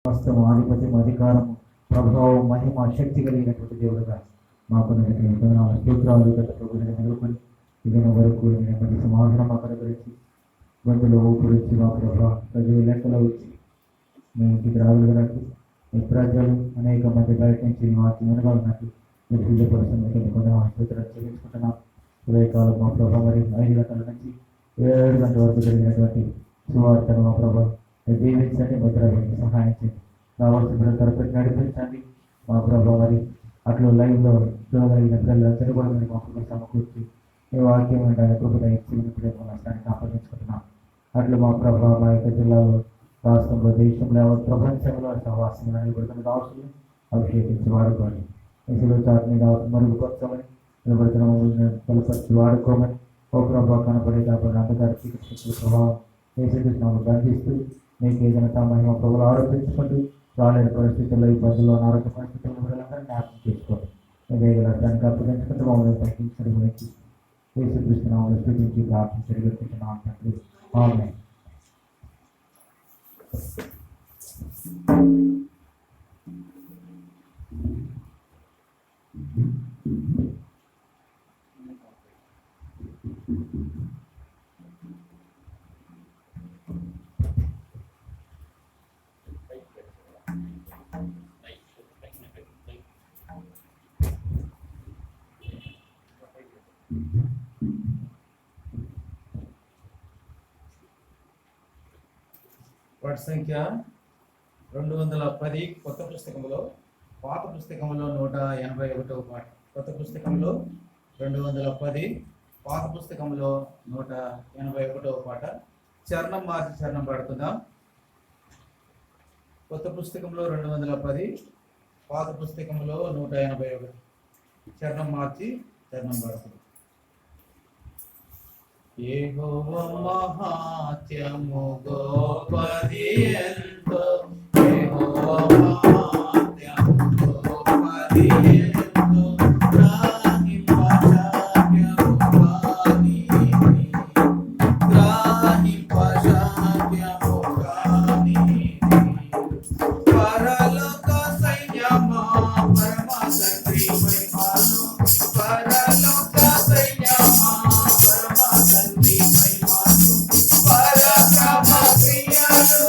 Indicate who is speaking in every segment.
Speaker 1: సమస్తము ఆధిపత్యం అధికారము ప్రభావం మహిమ శక్తి కలిగినటువంటి దేవుడుగా మాకు స్తోత్రాలు గత ప్రభుత్వం మొదలుకొని ఇదిన వరకు నెమ్మది సమాధానం అక్కడ గురించి బంధులో గురించి మా ప్రభావ ప్రజలు లెక్కలో వచ్చి మీ ఇంటికి రాగలిగినట్టు మీ ప్రజలు అనేక మంది బయట నుంచి వాటి వినగలిగినట్టు మీరు సిద్ధపరుస్తుంది కొన్ని స్తోత్రాలు చెల్లించుకుంటున్నాం ఉదయకాలం మా ప్రభావ మరి 5 గంటల నుంచి 7 గంటల వరకు జరిగినటువంటి సువార్తను మా ప్రభావ దీవించండి ముద్రవేసి సహాయం చేయండి కావాల్సిన తరపుకి నడిపించండి మా ప్రభావ మరి అట్లు లైవ్లో చూడగలిగిన పిల్లలందరూ కూడా మీరు మాకు సమకూర్చి ఈ వాక్యం కృపణ ఇచ్చినప్పుడే నష్టానికి ఆపదించుకుంటున్నాం అట్లు మా ప్రభావ మా యొక్క జిల్లాలో రాష్ట్రంలో దేశంలో ప్రపంచంలో సహవాసం నిలబడుతున్న దాసులు అభిషేకించి వాడుకోండి ఇసులు చాటుని మరుగుపరచమని నిలబడుతున్న బలపరిచి వాడుకోమని ఓ ప్రభావ కనపడే కాకుండా అంతగారికి ప్రభావం వేసేస్తున్నాము బంధిస్తూ మీకు ఏదైనా మహిమ ప్రభులు ఆరోపించుకుంటూ రాలేని పరిస్థితుల్లో ఇబ్బందుల్లో అనారోగ్య పరిస్థితుల్లో వీళ్ళందరూ జ్ఞాపకం చేసుకోండి మీరు దానికి అప్పగించుకుంటూ మమ్మల్ని తగ్గించడం గురించి యేసుక్రీస్తునామములో స్తుతించి ప్రార్థించి పెట్టుకున్నాం తండ్రి ఆమేన్.
Speaker 2: వాటి సంఖ్య 210 కొత్త పుస్తకంలో, పాత పుస్తకంలో 181వ పాట. కొత్త పుస్తకంలో 210, పాత పుస్తకంలో 181వ పాట. చరణం మార్చి చరణం పాడుకుందాం. కొత్త పుస్తకంలో 210, పాత పుస్తకంలో 181. చరణం మార్చి చరణం పాడుకుందాం. యెహోవా మహాత్యము గొప్పది ఎంతో, యెహోవా మహాత్యము గొప్పది ఎంతో, గ్రహింపశక్యము కానిది, గ్రహింపశక్యము కానిది. పరలోక సైన్యమా పరమ తండ్రి మహిమను, పరలోక సైన్యమా తండ్రి మహిమను, పరబ్రహ్మ క్రియలు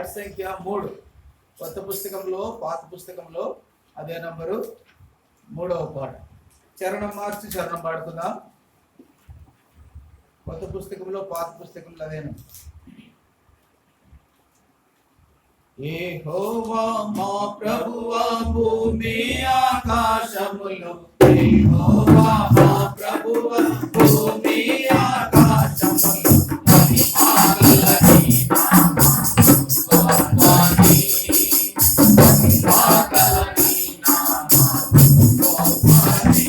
Speaker 2: పాఠ సంఖ్య 3. కొత్త పుస్తకంలో పాత పుస్తకంలో అదే నంబరు 3వ పాట. చరణం మార్చి చరణం పాడుకుందాం. కొత్త పుస్తకంలో పాత పుస్తకంలో అదే నంబర్. యెహోవా మా ప్రభువా భూమి ఆకాశములు, యెహోవా మా ప్రభువా భూమి ఆకాశములు, మహిమగల నీ నామము గొప్పది, మహిమగల నీ నామము గొప్పది,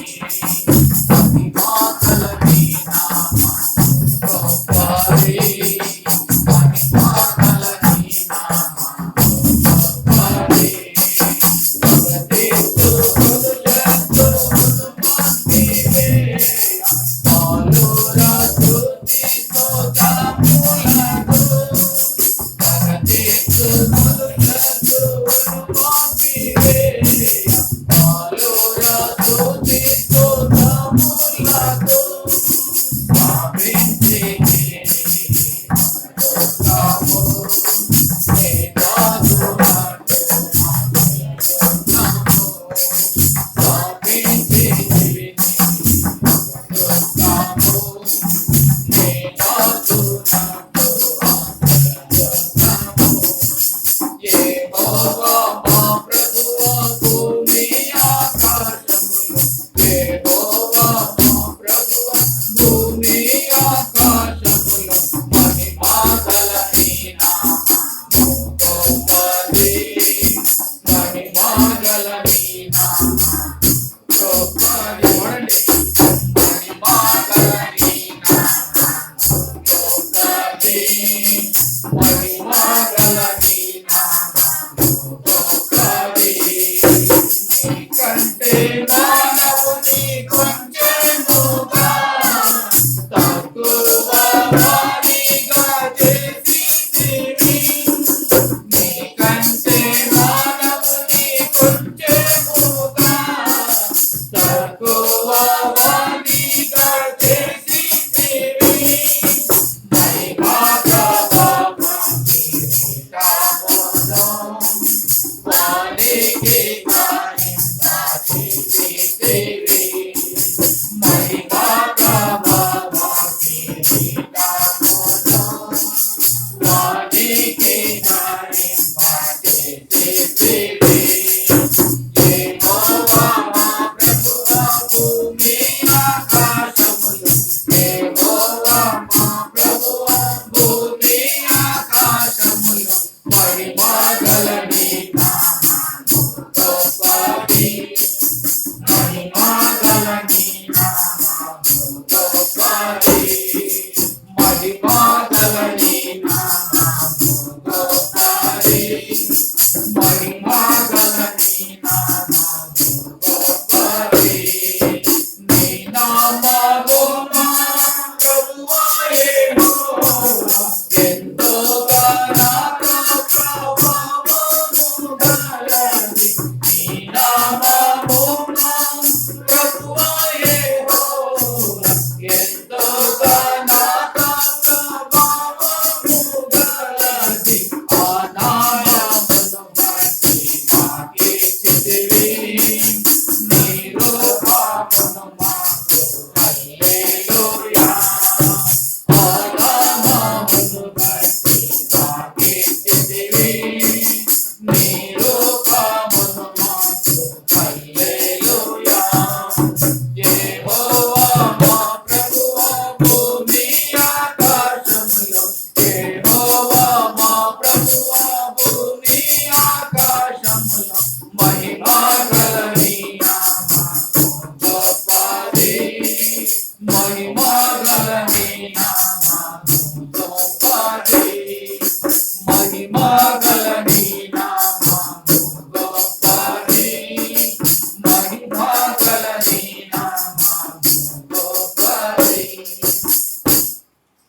Speaker 2: మహిమగల నీ నామము గొప్పది, మహిమగల నీ నామము.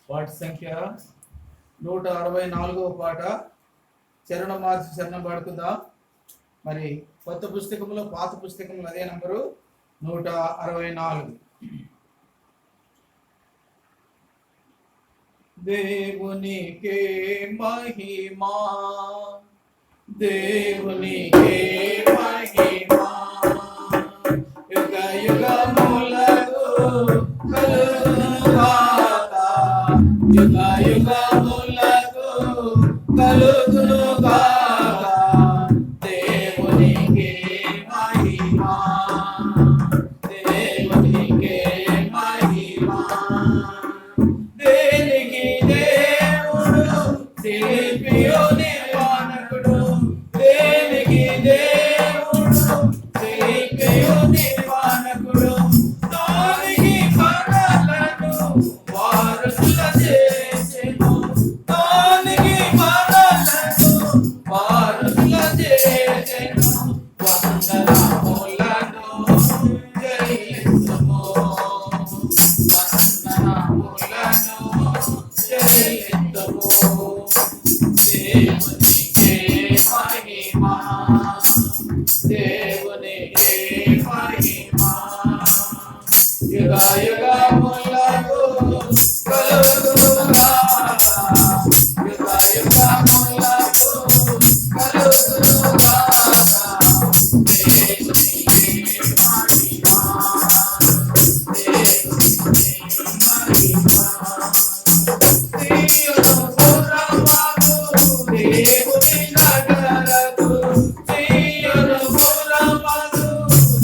Speaker 2: పాట సంఖ్య 164వ పాట. చరణం మార్చి చరణం పాడుకుందాం. మరి కొత్త పుస్తకంలో పాత పుస్తకంలో అదే నంబరు 164. దేవునికే మహిమా, దేవునికే మహిమా, యుగ యుగములకు కలుగునుగాక, యుగ యుగములకు కలుగునుగాక. దేవునికే మహిమా, దేవునికే మహిమా. దేనికి దేవుడు శిల్పియు నిర్మాణకుడు, దేనికి దేవుడు శిల్పియు నిర్మాణకుడు, దానికి మనలను వారసుల చేసెను, దానికి మనలను వారసుల చేసెను. వందనములను చెల్లించుము, వందనములను చెల్లించుము. దేవునికే మహిమా, దేవునికే మహిమా, యుగ యుగములకు కలుగునుగాక, యుగ యుగములకు కలుగునుగాక. దేవునికే మహిమా, దేవునికే మహిమా. సీయోను పురముకు దేవుని నగరకు, సీయోను పురముకు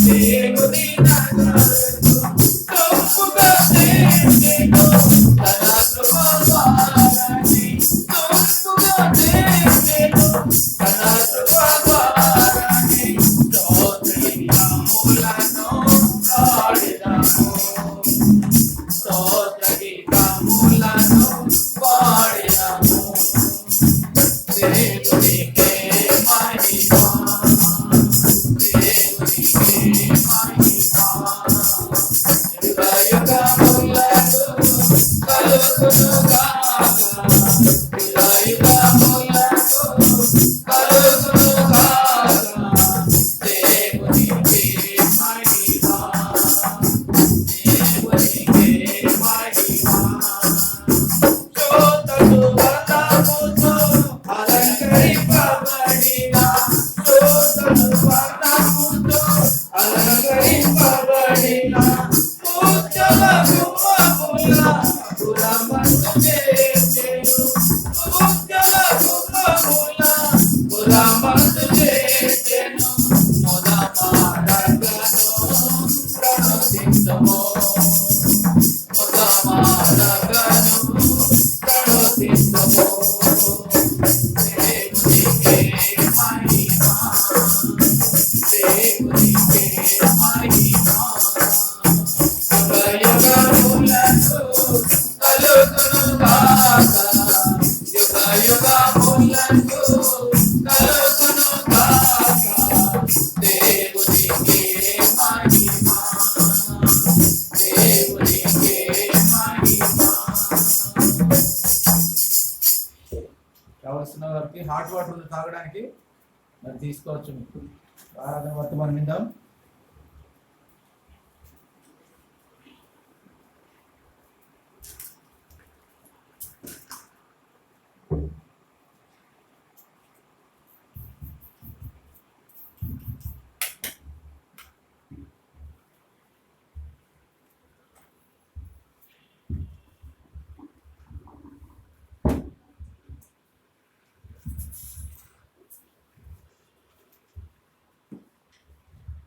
Speaker 2: దేవుని నగరకు, తొప్పుగా చేసెను తన కృపవారని, తొప్పుగా చేసెను తన కృపవారని. స్తోత్రగీతములను పాడెదము, స్తోత్రగీతములను పాడెదము. దేవునికే మహిమా, దేవునికే మహిమా, యుగ యుగములకు కలుగునుగాక, యుగ యుగములకు కలుగునుగాక. దేవునికే మహిమా, దేవునికే మహిమా. స్తోత్రము వర్ణముతో అలంకరింపబడిన, స్తోత్రము వర్ణముతో అలంకరింపబడిన ఉజ్జల గుమ్మముల పురమందు చేసెను, ఉజ్జల గుమ్మముల పురమందు చేసెను. మొదమారగను ప్రణుతింతుము, మొదమారగను ప్రణుతింతుము. దేవునికే మహిమా, దేవునికే మహిమా, యుగ యుగములకు కలుగునుగాక, యుగ యుగములకు కలుగునుగాక. దేవునికే మహిమా, దేవునికే మహిమా. కావలసిన వారికి హాట్ వాటర్ ఉంది తాగడానికి, మరి తీసుకోవచ్చు. మీకు ఆరాధన వర్తమానం విందాం.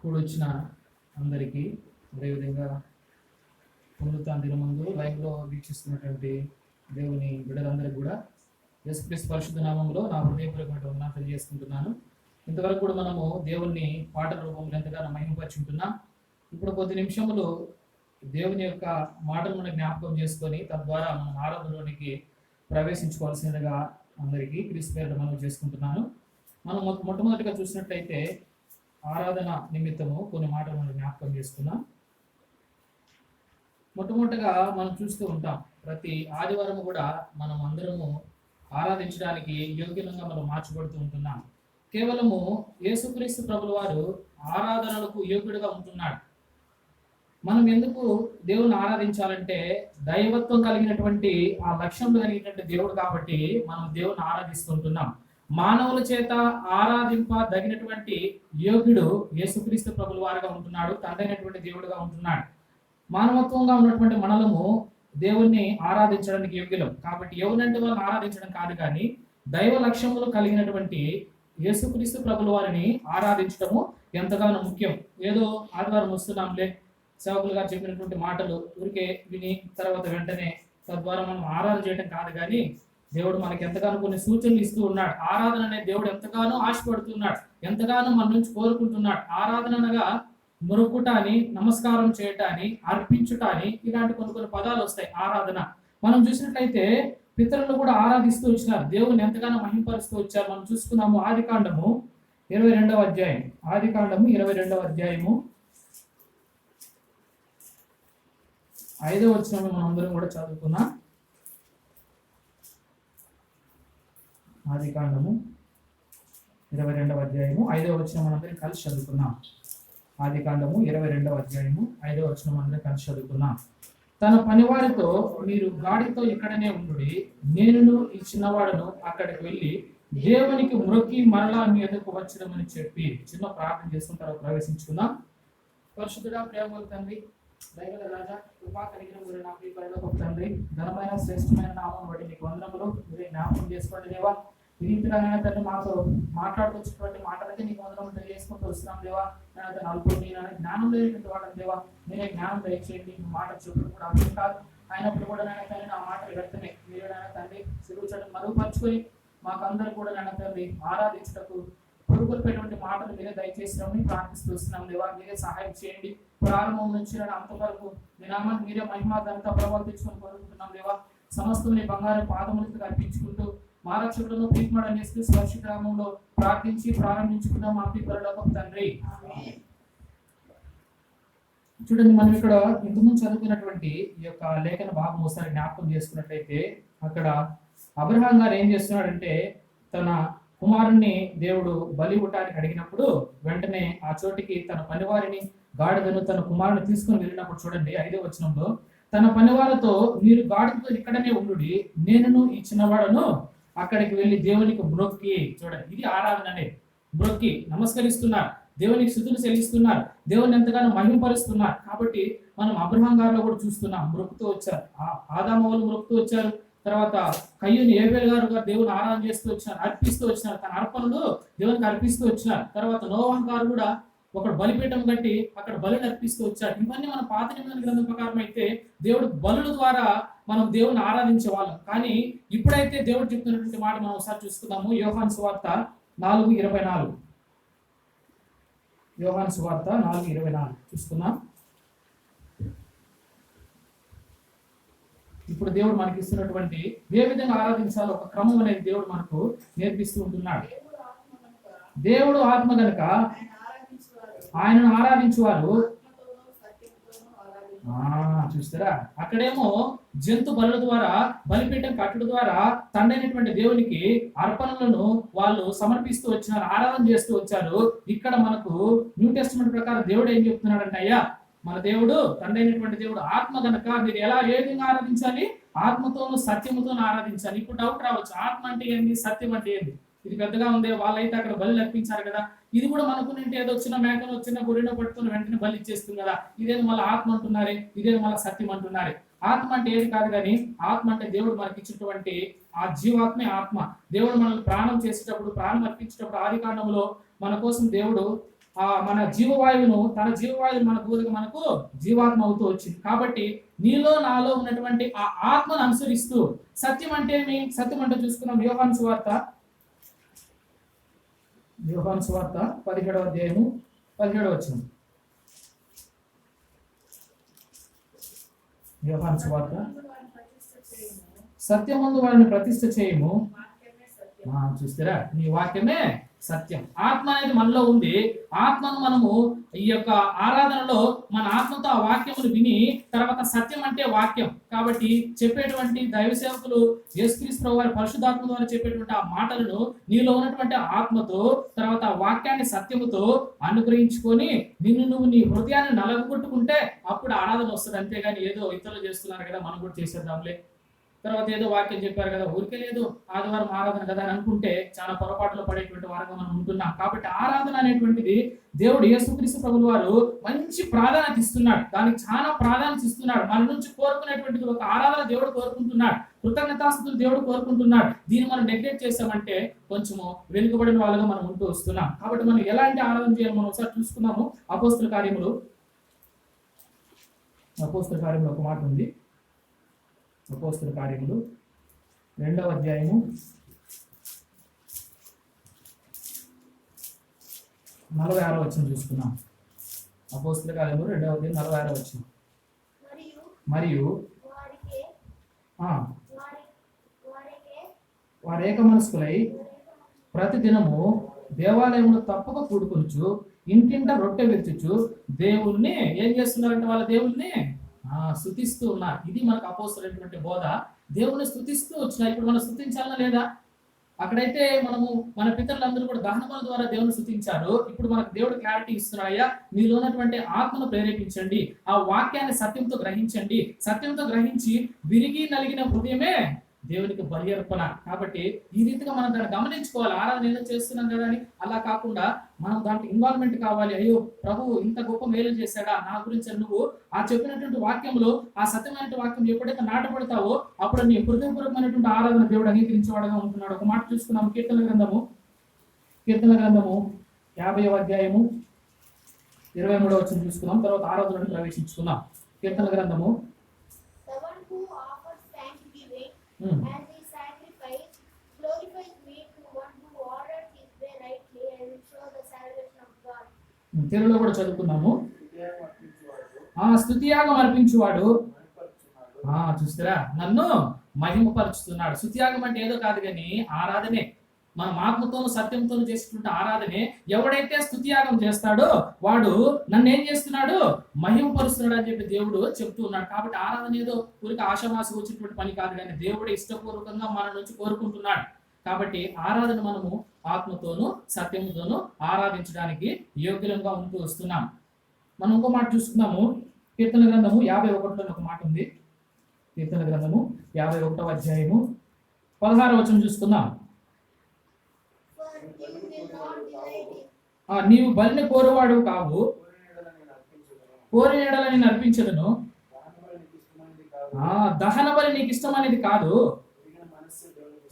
Speaker 2: కూడొచ్చిన అందరికీ, అదేవిధంగా పునరుత్థాన దినమందు లైవ్లో వీక్షిస్తున్నటువంటి దేవుని బిడ్డలందరికీ కూడా యేసుక్రీస్తు పరిశుద్ధ నామంలో నా హృదయపూర్వకమైన వందనాలు తెలియజేసుకుంటున్నాను. ఇంతవరకు కూడా మనము దేవుణ్ణి పాటల రూపంలో ఎంతగానో మహిమపరుచుకుంటున్నాం. ఇప్పుడు కొద్ది నిమిషములు దేవుని యొక్క మాటలు మనం జ్ఞాపకం చేసుకొని తద్వారా మనం ఆరాధనలోనికి ప్రవేశించుకోవాల్సిందిగా అందరికీ క్రీస్తు పేరిట మనం చేసుకుంటున్నాను. మనం మొట్టమొదటిగా చూసినట్లయితే ఆరాధన నిమిత్తము కొన్ని మాటలు మనం జ్ఞాపకం చేసుకున్నాం. మొట్టమొదటిగా మనం చూస్తూ ఉంటాం, ప్రతి ఆదివారం కూడా మనం అందరము ఆరాధించడానికి యోగ్యంగా మనం మార్చబడుతూ ఉంటున్నాం. కేవలము యేసుక్రీస్తు ప్రభుల వారు ఆరాధనలకు యోగ్యుడిగా ఉంటున్నాడు.
Speaker 3: మనం ఎందుకు దేవుని ఆరాధించాలంటే దైవత్వం కలిగినటువంటి ఆ లక్ష్యంలో కలిగినటువంటి దేవుడు కాబట్టి మనం దేవుని ఆరాధిస్తుంటున్నాం. మానవుల చేత ఆరాధింపదగినటువంటి యోగ్యుడు యేసుక్రీస్తు ప్రభుల వారుగా ఉంటున్నాడు, తండ్రైనటువంటి దేవుడుగా ఉంటున్నాడు. మానవత్వంగా ఉన్నటువంటి మనలము దేవుణ్ణి ఆరాధించడానికి యోగ్యులం కాబట్టి ఎవరంటే వాళ్ళని ఆరాధించడం కాదు, కానీ దైవ లక్ష్యములు కలిగినటువంటి యేసుక్రీస్తు ప్రభుల వారిని ఆరాధించడము ఎంతగానో ముఖ్యం. ఏదో ఆదివారం వస్తున్నాంలే, సేవకులు గారు చెప్పినటువంటి మాటలు ఊరికే విని తర్వాత వెంటనే తద్వారా మనం ఆరాధన చేయడం కాదు, కానీ దేవుడు మనకి ఎంతగానో కొన్ని సూచనలు ఇస్తూ ఉన్నాడు. ఆరాధన అనే దేవుడు ఎంతగానో ఆశపడుతున్నాడు, ఎంతగానో మన నుంచి కోరుకుంటున్నాడు. ఆరాధన అనగా మొరుకుటాని, నమస్కారం చేయటాని, అర్పించుటాని, ఇలాంటి కొన్ని పదాలు వస్తాయి. ఆరాధన మనం చూసినట్లయితే పితరులు కూడా ఆరాధిస్తూ వచ్చినారు, దేవుని ఎంతగానో మహింపరుస్తూ వచ్చారు. మనం చూసుకున్నాము ఆదికాండము 22వ అధ్యాయం, ఆదికాండము 22వ అధ్యాయము 5వ వచనం మనం అందరం కూడా చదువుకున్నాం. ఆదికాండము 22వ అధ్యాయము 5వ వచనం మనందరం కలిసి చదువుకున్నాం. ఆదికాండము 22వ అధ్యాయము 5వ వచనం మనందరం కలిసి చదువుకున్నాం. తన పనివారితో మీరు గాడితో ఇక్కడనే ఉండుడి, నేను ఈ చిన్నవాడును అక్కడికి వెళ్ళి దేవునికి మ్రొక్కి మరలా మీ ఎదుకు వచ్చడమని చెప్పి చిన్న ప్రార్థన చేసుకున్న తర్వాత ప్రవేశించుకుందాం. పరిశుద్ధుడా, ప్రేమగల తండ్రి, దైవగల రాజా, కృపా కలిగిన మీరు నా ప్రియ పరలోకపు తండ్రి, ఘనమైన శ్రేష్టమైన నామం బట్టి నీకు వందనములు. మీరే జ్ఞాపకం చేసుకోండి దేవా. ఈ రీతిగానైనా తండ్రి మాతో మాట్లాడుతున్నటువంటి మాటలకి నీకు వందనములు తెలియజేసుకుంటూ వస్తున్నాం దేవా. నేను అల్పుని జ్ఞానం లేనటువంటి వాడని దేవా, మీరే జ్ఞానం దయచేయండి. మీ మాట చెప్పుడు కూడా అర్థం కాదు అయినప్పుడు కూడా నేను తండ్రి నా మాటలు వ్యర్థమే. మీరే నాయన తండ్రి సిలువ చెడు మరుగుపరుచుకొని మాకందరూ కూడా నేను తండ్రి ఆరాధించటకు పురుగులపేటువంటి మాటలు మీరే దయచేసినామని ప్రార్థిస్తూ వస్తున్నాం దేవా. మీరే సహాయం చేయండి. ప్రారంభం నుంచి అంత వరకు మీ నామాన్ని మీరే మహిమాదంతా ప్రవర్తించుకొని కోరుకుంటున్నాం దేవా. సమస్తం నీ బంగారు పాదములకు అర్పించుకుంటూ మా రక్షకులను ప్రీతిమడని యేసు పరిశుద్ధ నామములో ప్రార్థించి ప్రారంభించుకున్నాం మా ప్రియ పరలోకపు తండ్రి. చూడండి, మనం ఇక్కడ ఇంతకుముందు చదువుకున్నటువంటి ఈ యొక్క లేఖన భాగం ఒకసారి జ్ఞాపకం చేసుకున్నట్లయితే అక్కడ అబ్రహాం గారు ఏం చేస్తున్నాడంటే తన కుమారుణ్ణి దేవుడు బలి ఇవ్వటానికి అడిగినప్పుడు వెంటనే ఆ చోటికి తన పనివారిని గాడిదను తన కుమారుని తీసుకుని వెళ్ళినప్పుడు చూడండి 5వ వచనంలో తన పనివారితో మీరు గాడిదతో ఇక్కడనే ఉండుడి, నేను ఈ చిన్నవాడను అక్కడికి వెళ్ళి దేవునికి మ్రొక్కి, చూడండి ఇది ఆరాధన అనేది, మ్రొక్కి నమస్కరిస్తున్నారు, దేవునికి స్తుతులు చెల్లిస్తున్నారు, దేవుని ఎంతగానో మహింపరుస్తున్నారు. కాబట్టి మనం అబ్రహాం గారిలో కూడా చూస్తున్నాం, మ్రొక్కుతూ వచ్చారు. ఆదాము వాళ్ళు మ్రొక్కుతూ వచ్చారు. తర్వాత కయ్యూని ఏబేల్ గారు దేవుని ఆరాధన చేస్తూ వచ్చినారు, అర్పిస్తూ వచ్చినారు, తన అర్పణలు దేవునికి అర్పిస్తూ వచ్చినారు. తర్వాత నోవాహు గారు కూడా ఒకడు బలిపీఠం కట్టి అక్కడ బలులు అర్పిస్తూ వచ్చాడు. ఇవన్నీ మన పాత నిబంధన గ్రంథం ప్రకారం అయితే దేవుడు బలుల ద్వారా మనం దేవుని ఆరాధించే వాళ్ళం. కానీ ఇప్పుడైతే దేవుడు చెప్తున్నటువంటి మాట మనం ఒకసారి చూసుకుందాము. యోహాను సువార్త 4:24, యోహాను సువార్త 4:24 చూసుకుందాం. ఇప్పుడు దేవుడు మనకి ఇస్తున్నటువంటి ఏ విధంగా ఆరాధించాలో ఒక క్రమం అనేది దేవుడు మనకు నేర్పిస్తూ ఉంటున్నాడు. దేవుడు ఆత్మ గనుక ఆయనను ఆరాధించువారు, చూస్తారా అక్కడేమో జంతు బలుల ద్వారా బలిపీఠం కట్టడం ద్వారా తండ్రైనటువంటి దేవునికి అర్పణలను వాళ్ళు సమర్పిస్తూ వచ్చినారు, ఆరాధన చేస్తూ వచ్చారు. ఇక్కడ మనకు న్యూ టెస్టిమెంట్ ప్రకారం దేవుడు ఏం చెప్తున్నాడంటే, అయ్యా మన దేవుడు తండ్రైనటువంటి దేవుడు ఆత్మ గనక మీరు ఏ విధంగా ఆరాధించాలి, ఆత్మతోనూ సత్యముతోనూ ఆరాధించాలి. ఇప్పుడు డౌట్ రావచ్చు, ఆత్మ అంటే ఏంది, సత్యం అంటే ఏంది, ఇది పెద్దగా ఉంది, వాళ్ళైతే అక్కడ బలి అర్పించారు కదా, ఇది కూడా మనకునంటే ఏదో చిన్న మేకను చిన్న గొర్రెను పట్టుకుని వెంటనే బలి ఇచ్చేస్తుంది కదా, ఇదేది మళ్ళీ ఆత్మ అంటున్నారే, ఇదేది మళ్ళీ సత్యం అంటున్నారే. ఆత్మ అంటే ఏది కాదు, కానీ ఆత్మ అంటే దేవుడు మనకి ఇచ్చినటువంటి ఆ జీవాత్మే ఆత్మ. దేవుడు మనల్ని ప్రాణం చేసేటప్పుడు, ప్రాణం అర్పించేటప్పుడు ఆదికాండంలో మన కోసం దేవుడు మన జీవవాయువును, తన జీవవాయువు మన బోధగా మనకు జీవాత్మ అవుతూ వచ్చింది. కాబట్టి నీలో నాలో ఉన్నటువంటి ఆ ఆత్మను అనుసరిస్తూ సత్యం అంటే ఏమి, సత్యం అంటే చూసుకున్నాం. యోహాను సువార్త 17వ అధ్యాయము 17వ వచనం. యోహాను సువార్త సత్యమందు వారిని ప్రతిష్ఠ చేయము, చూస్తారా నీ వాక్యమే సత్యం. ఆత్మ అనేది మనలో ఉంది. ఆత్మను మనము ఈ యొక్క ఆరాధనలో మన ఆత్మతో ఆ వాక్యమును విని తర్వాత సత్యం అంటే వాక్యం కాబట్టి చెప్పేటువంటి దైవ సేవకులు యేసుక్రీస్తు వారి పరిశుద్ధాత్మ ద్వారా చెప్పేటువంటి ఆ మాటలను నీలో ఉన్నటువంటి ఆత్మతో తర్వాత ఆ వాక్యాన్ని సత్యముతో అనుగ్రహించుకొని నిన్ను నువ్వు నీ హృదయాన్ని నలగొట్టుకుంటే అప్పుడు ఆరాధన వస్తుంది. అంతేగాని ఏదో ఇతరులు చేస్తున్నారు కదా మనం కూడా చేసేద్దాంలే, తర్వాత ఏదో వాక్యం చెప్పారు కదా ఊరికే లేదు ఆదివారం ఆరాధన కదా అని అనుకుంటే చాలా పొరపాట్లు పడేటువంటి వారంగా మనం ఉంటున్నాం. కాబట్టి ఆరాధన అనేటువంటిది దేవుడు యేసుక్రీస్తు ప్రభువు వారు మంచి ప్రాధాన్యత ఇస్తున్నాడు, దానికి చాలా ప్రాధాన్యత ఇస్తున్నాడు. మన నుంచి కోరుకునేటువంటిది ఒక ఆరాధన దేవుడు కోరుకుంటున్నాడు, కృతజ్ఞతాస్తుతులు దేవుడు కోరుకుంటున్నాడు. దీన్ని మనం నెగ్లెక్ట్ చేసామంటే కొంచెము వెనుకబడిన వాళ్ళగా మనం ఉంటూ వస్తున్నాం. కాబట్టి మనం ఎలాంటి ఆరాధన చేయాలి మనం ఒకసారి చూసుకున్నాము. అపోస్తుల కార్యములు ఒక మాట ఉంది. అపోస్తుల కార్యములు 2వ అధ్యాయము 46వ వచనం చూసుకున్నాం. అపోస్తుల కార్యములు 2వ అధ్యాయం 46వ వచనం. మరియు వారు ఏక మనస్కులై ప్రతి దినము దేవాలయంలో తప్పక కూడుకొనుచు ఇంటింట రొట్టె విరుచుచు దేవుణ్ణి ఏం చేస్తున్నారంటే వాళ్ళ దేవుణ్ణి స్తుతిస్తూ ఉన్నారు. ఇది మనకు అపోస్తులైనటువంటి బోధ. దేవుని స్తుతిస్తూ వచ్చిన ఇప్పుడు మనం స్తుతించాలా లేదా? అక్కడైతే మనము మన పితరులందరూ కూడా దహనముల ద్వారా దేవుని స్తుతించారు. ఇప్పుడు మనకు దేవుడు క్లారిటీ ఇస్తున్నాయా, మీలో ఉన్నటువంటి ఆత్మను ప్రేరేపించండి, ఆ వాక్యాన్ని సత్యంతో గ్రహించండి. సత్యంతో గ్రహించి విరిగి నలిగిన హృదయమే దేవునికి బలి అర్పణ. కాబట్టి ఈ రీతిగా మనం దాన్ని గమనించుకోవాలి. ఆరాధన ఏదో చేస్తున్నాం కదా అని అలా కాకుండా మనం దాంట్లో ఇన్వాల్వ్మెంట్ కావాలి. అయ్యో ప్రభువు ఇంత గొప్ప మేలు చేశాడా నా గురించి నువ్వు ఆ చెప్పినటువంటి వాక్యంలో ఆ సత్యమైనటువంటి వాక్యం ఎప్పుడైతే నాటపడతావో అప్పుడు నీ హృదయపూర్వకమైనటువంటి ఆరాధన దేవుడు అంగీకరించేవాడుగా ఉంటున్నాడు. ఒక మాట చూసుకున్నాము. కీర్తన గ్రంథము 50వ అధ్యాయము 23వ వచనం చూసుకున్నాం. తర్వాత ఆరాధనను ప్రవేశించుకున్నాం. కీర్తన గ్రంథము
Speaker 4: And the sacrifice glorifies me to one who orders his way rightly and will show the salvation of God.
Speaker 3: తెలుగులో కూడా చదువుకున్నాము. స్తుతియాగం అర్పించువాడు చూస్తారా నన్ను మహిమపరుచుతున్నాడు. స్తుతియాగం అంటే ఏదో కాదు కానీ ఆరాధనే. మనం ఆత్మతోను సత్యంతోను చేసేటువంటి ఆరాధనే. ఎవడైతే స్తుతియాగం చేస్తాడో వాడు నన్ను ఏం చేస్తున్నాడు, మహిమపరుస్తున్నాడు అని చెప్పి దేవుడు చెప్తూ ఉన్నాడు. కాబట్టి ఆరాధన ఏదో ఊరికి ఆశామాసి వచ్చినటువంటి పని కాదు కానీ దేవుడు ఇష్టపూర్వకంగా మన నుంచి కోరుకుంటున్నాడు. కాబట్టి ఆరాధన మనము ఆత్మతోను సత్యంతోను ఆరాధించడానికి యోగ్యంగా ఉంటూ వస్తున్నాం. మనం ఇంకో మాట చూసుకున్నాము. కీర్తన గ్రంథము 51లో ఒక మాట ఉంది. కీర్తన గ్రంథము 51వ అధ్యాయము 16వ వచనం చూసుకుందాం. నీవు బలిని కోరువాడు కావు, కోరిన యెడల నేను అర్పించదును. దహన బలి నీకు ఇష్టం అనేది కాదు.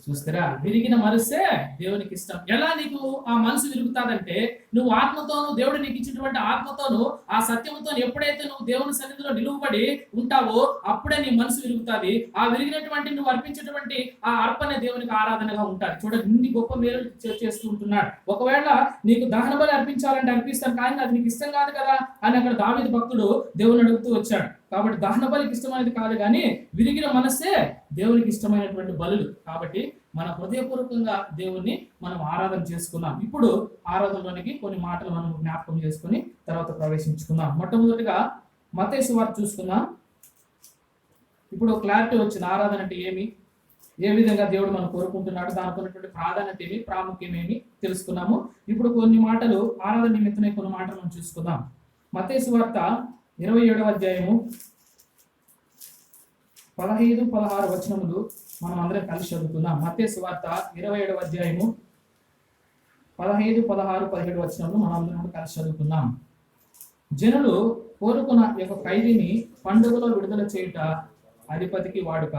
Speaker 3: చూస్తారా, విరిగిన మనస్సే దేవునికి ఇష్టం. ఎలా నీకు ఆ మనసు విరుగుతాదంటే నువ్వు ఆత్మతోను దేవుడు నీకు ఇచ్చినటువంటి ఆత్మతోను ఆ సత్యంతో ఎప్పుడైతే నువ్వు దేవుని సన్నిధిలో నిలువబడి ఉంటావో అప్పుడే నీ మనసు విరుగుతుంది. ఆ విరిగినటువంటి నువ్వు అర్పించేటువంటి ఆ అర్పణ దేవునికి ఆరాధనగా ఉంటాడు. చూడండి ఇన్ని గొప్ప మేలు చేస్తూ ఉంటున్నాడు. ఒకవేళ నీకు దహన బలి అర్పించాలంటే అర్పిస్తాను కానీ అది నీకు ఇష్టం కాదు కదా అని అక్కడ దావీదు భక్తుడు దేవుని అడుగుతూ వచ్చాడు. కాబట్టి దహన బలికి ఇష్టమైనది కాదు కానీ విరిగిన మనస్సే దేవునికి ఇష్టమైనటువంటి బలులు. కాబట్టి మన హృదయపూర్వకంగా దేవుణ్ణి మనం ఆరాధన చేసుకున్నాం. ఇప్పుడు ఆరాధనలోనికి కొన్ని మాటలు మనం జ్ఞాపకం చేసుకుని తర్వాత ప్రవేశించుకుందాం. మొట్టమొదటిగా మత్తయి సువార్త చూసుకుందాం. ఇప్పుడు క్లారిటీ వచ్చిన ఆరాధన అంటే ఏమి, ఏ విధంగా దేవుడు మనం కోరుకుంటున్నాడు, దానికి ఉన్నటువంటి ప్రాధాన్యత ఏమి, ప్రాముఖ్యం ఏమి తెలుసుకున్నాము. ఇప్పుడు కొన్ని మాటలు ఆరాధన నిమిత్తమే కొన్ని మాటలు మనం చూసుకుందాం. మత్తయి సువార్త 27వ అధ్యాయము 15-16 వచనములు మనం అందరం కలిసి చదువుకుందాం. మత్తయి సువార్త 27వ అధ్యాయము 15, 16, 17 వచనములు మనం అందరం కలిసి చదువుకుందాం. జనులు కోరుకున్న యొక్క ఖైదీని పండుగలో విడుదల చేయుట అధిపతికి వాడుక.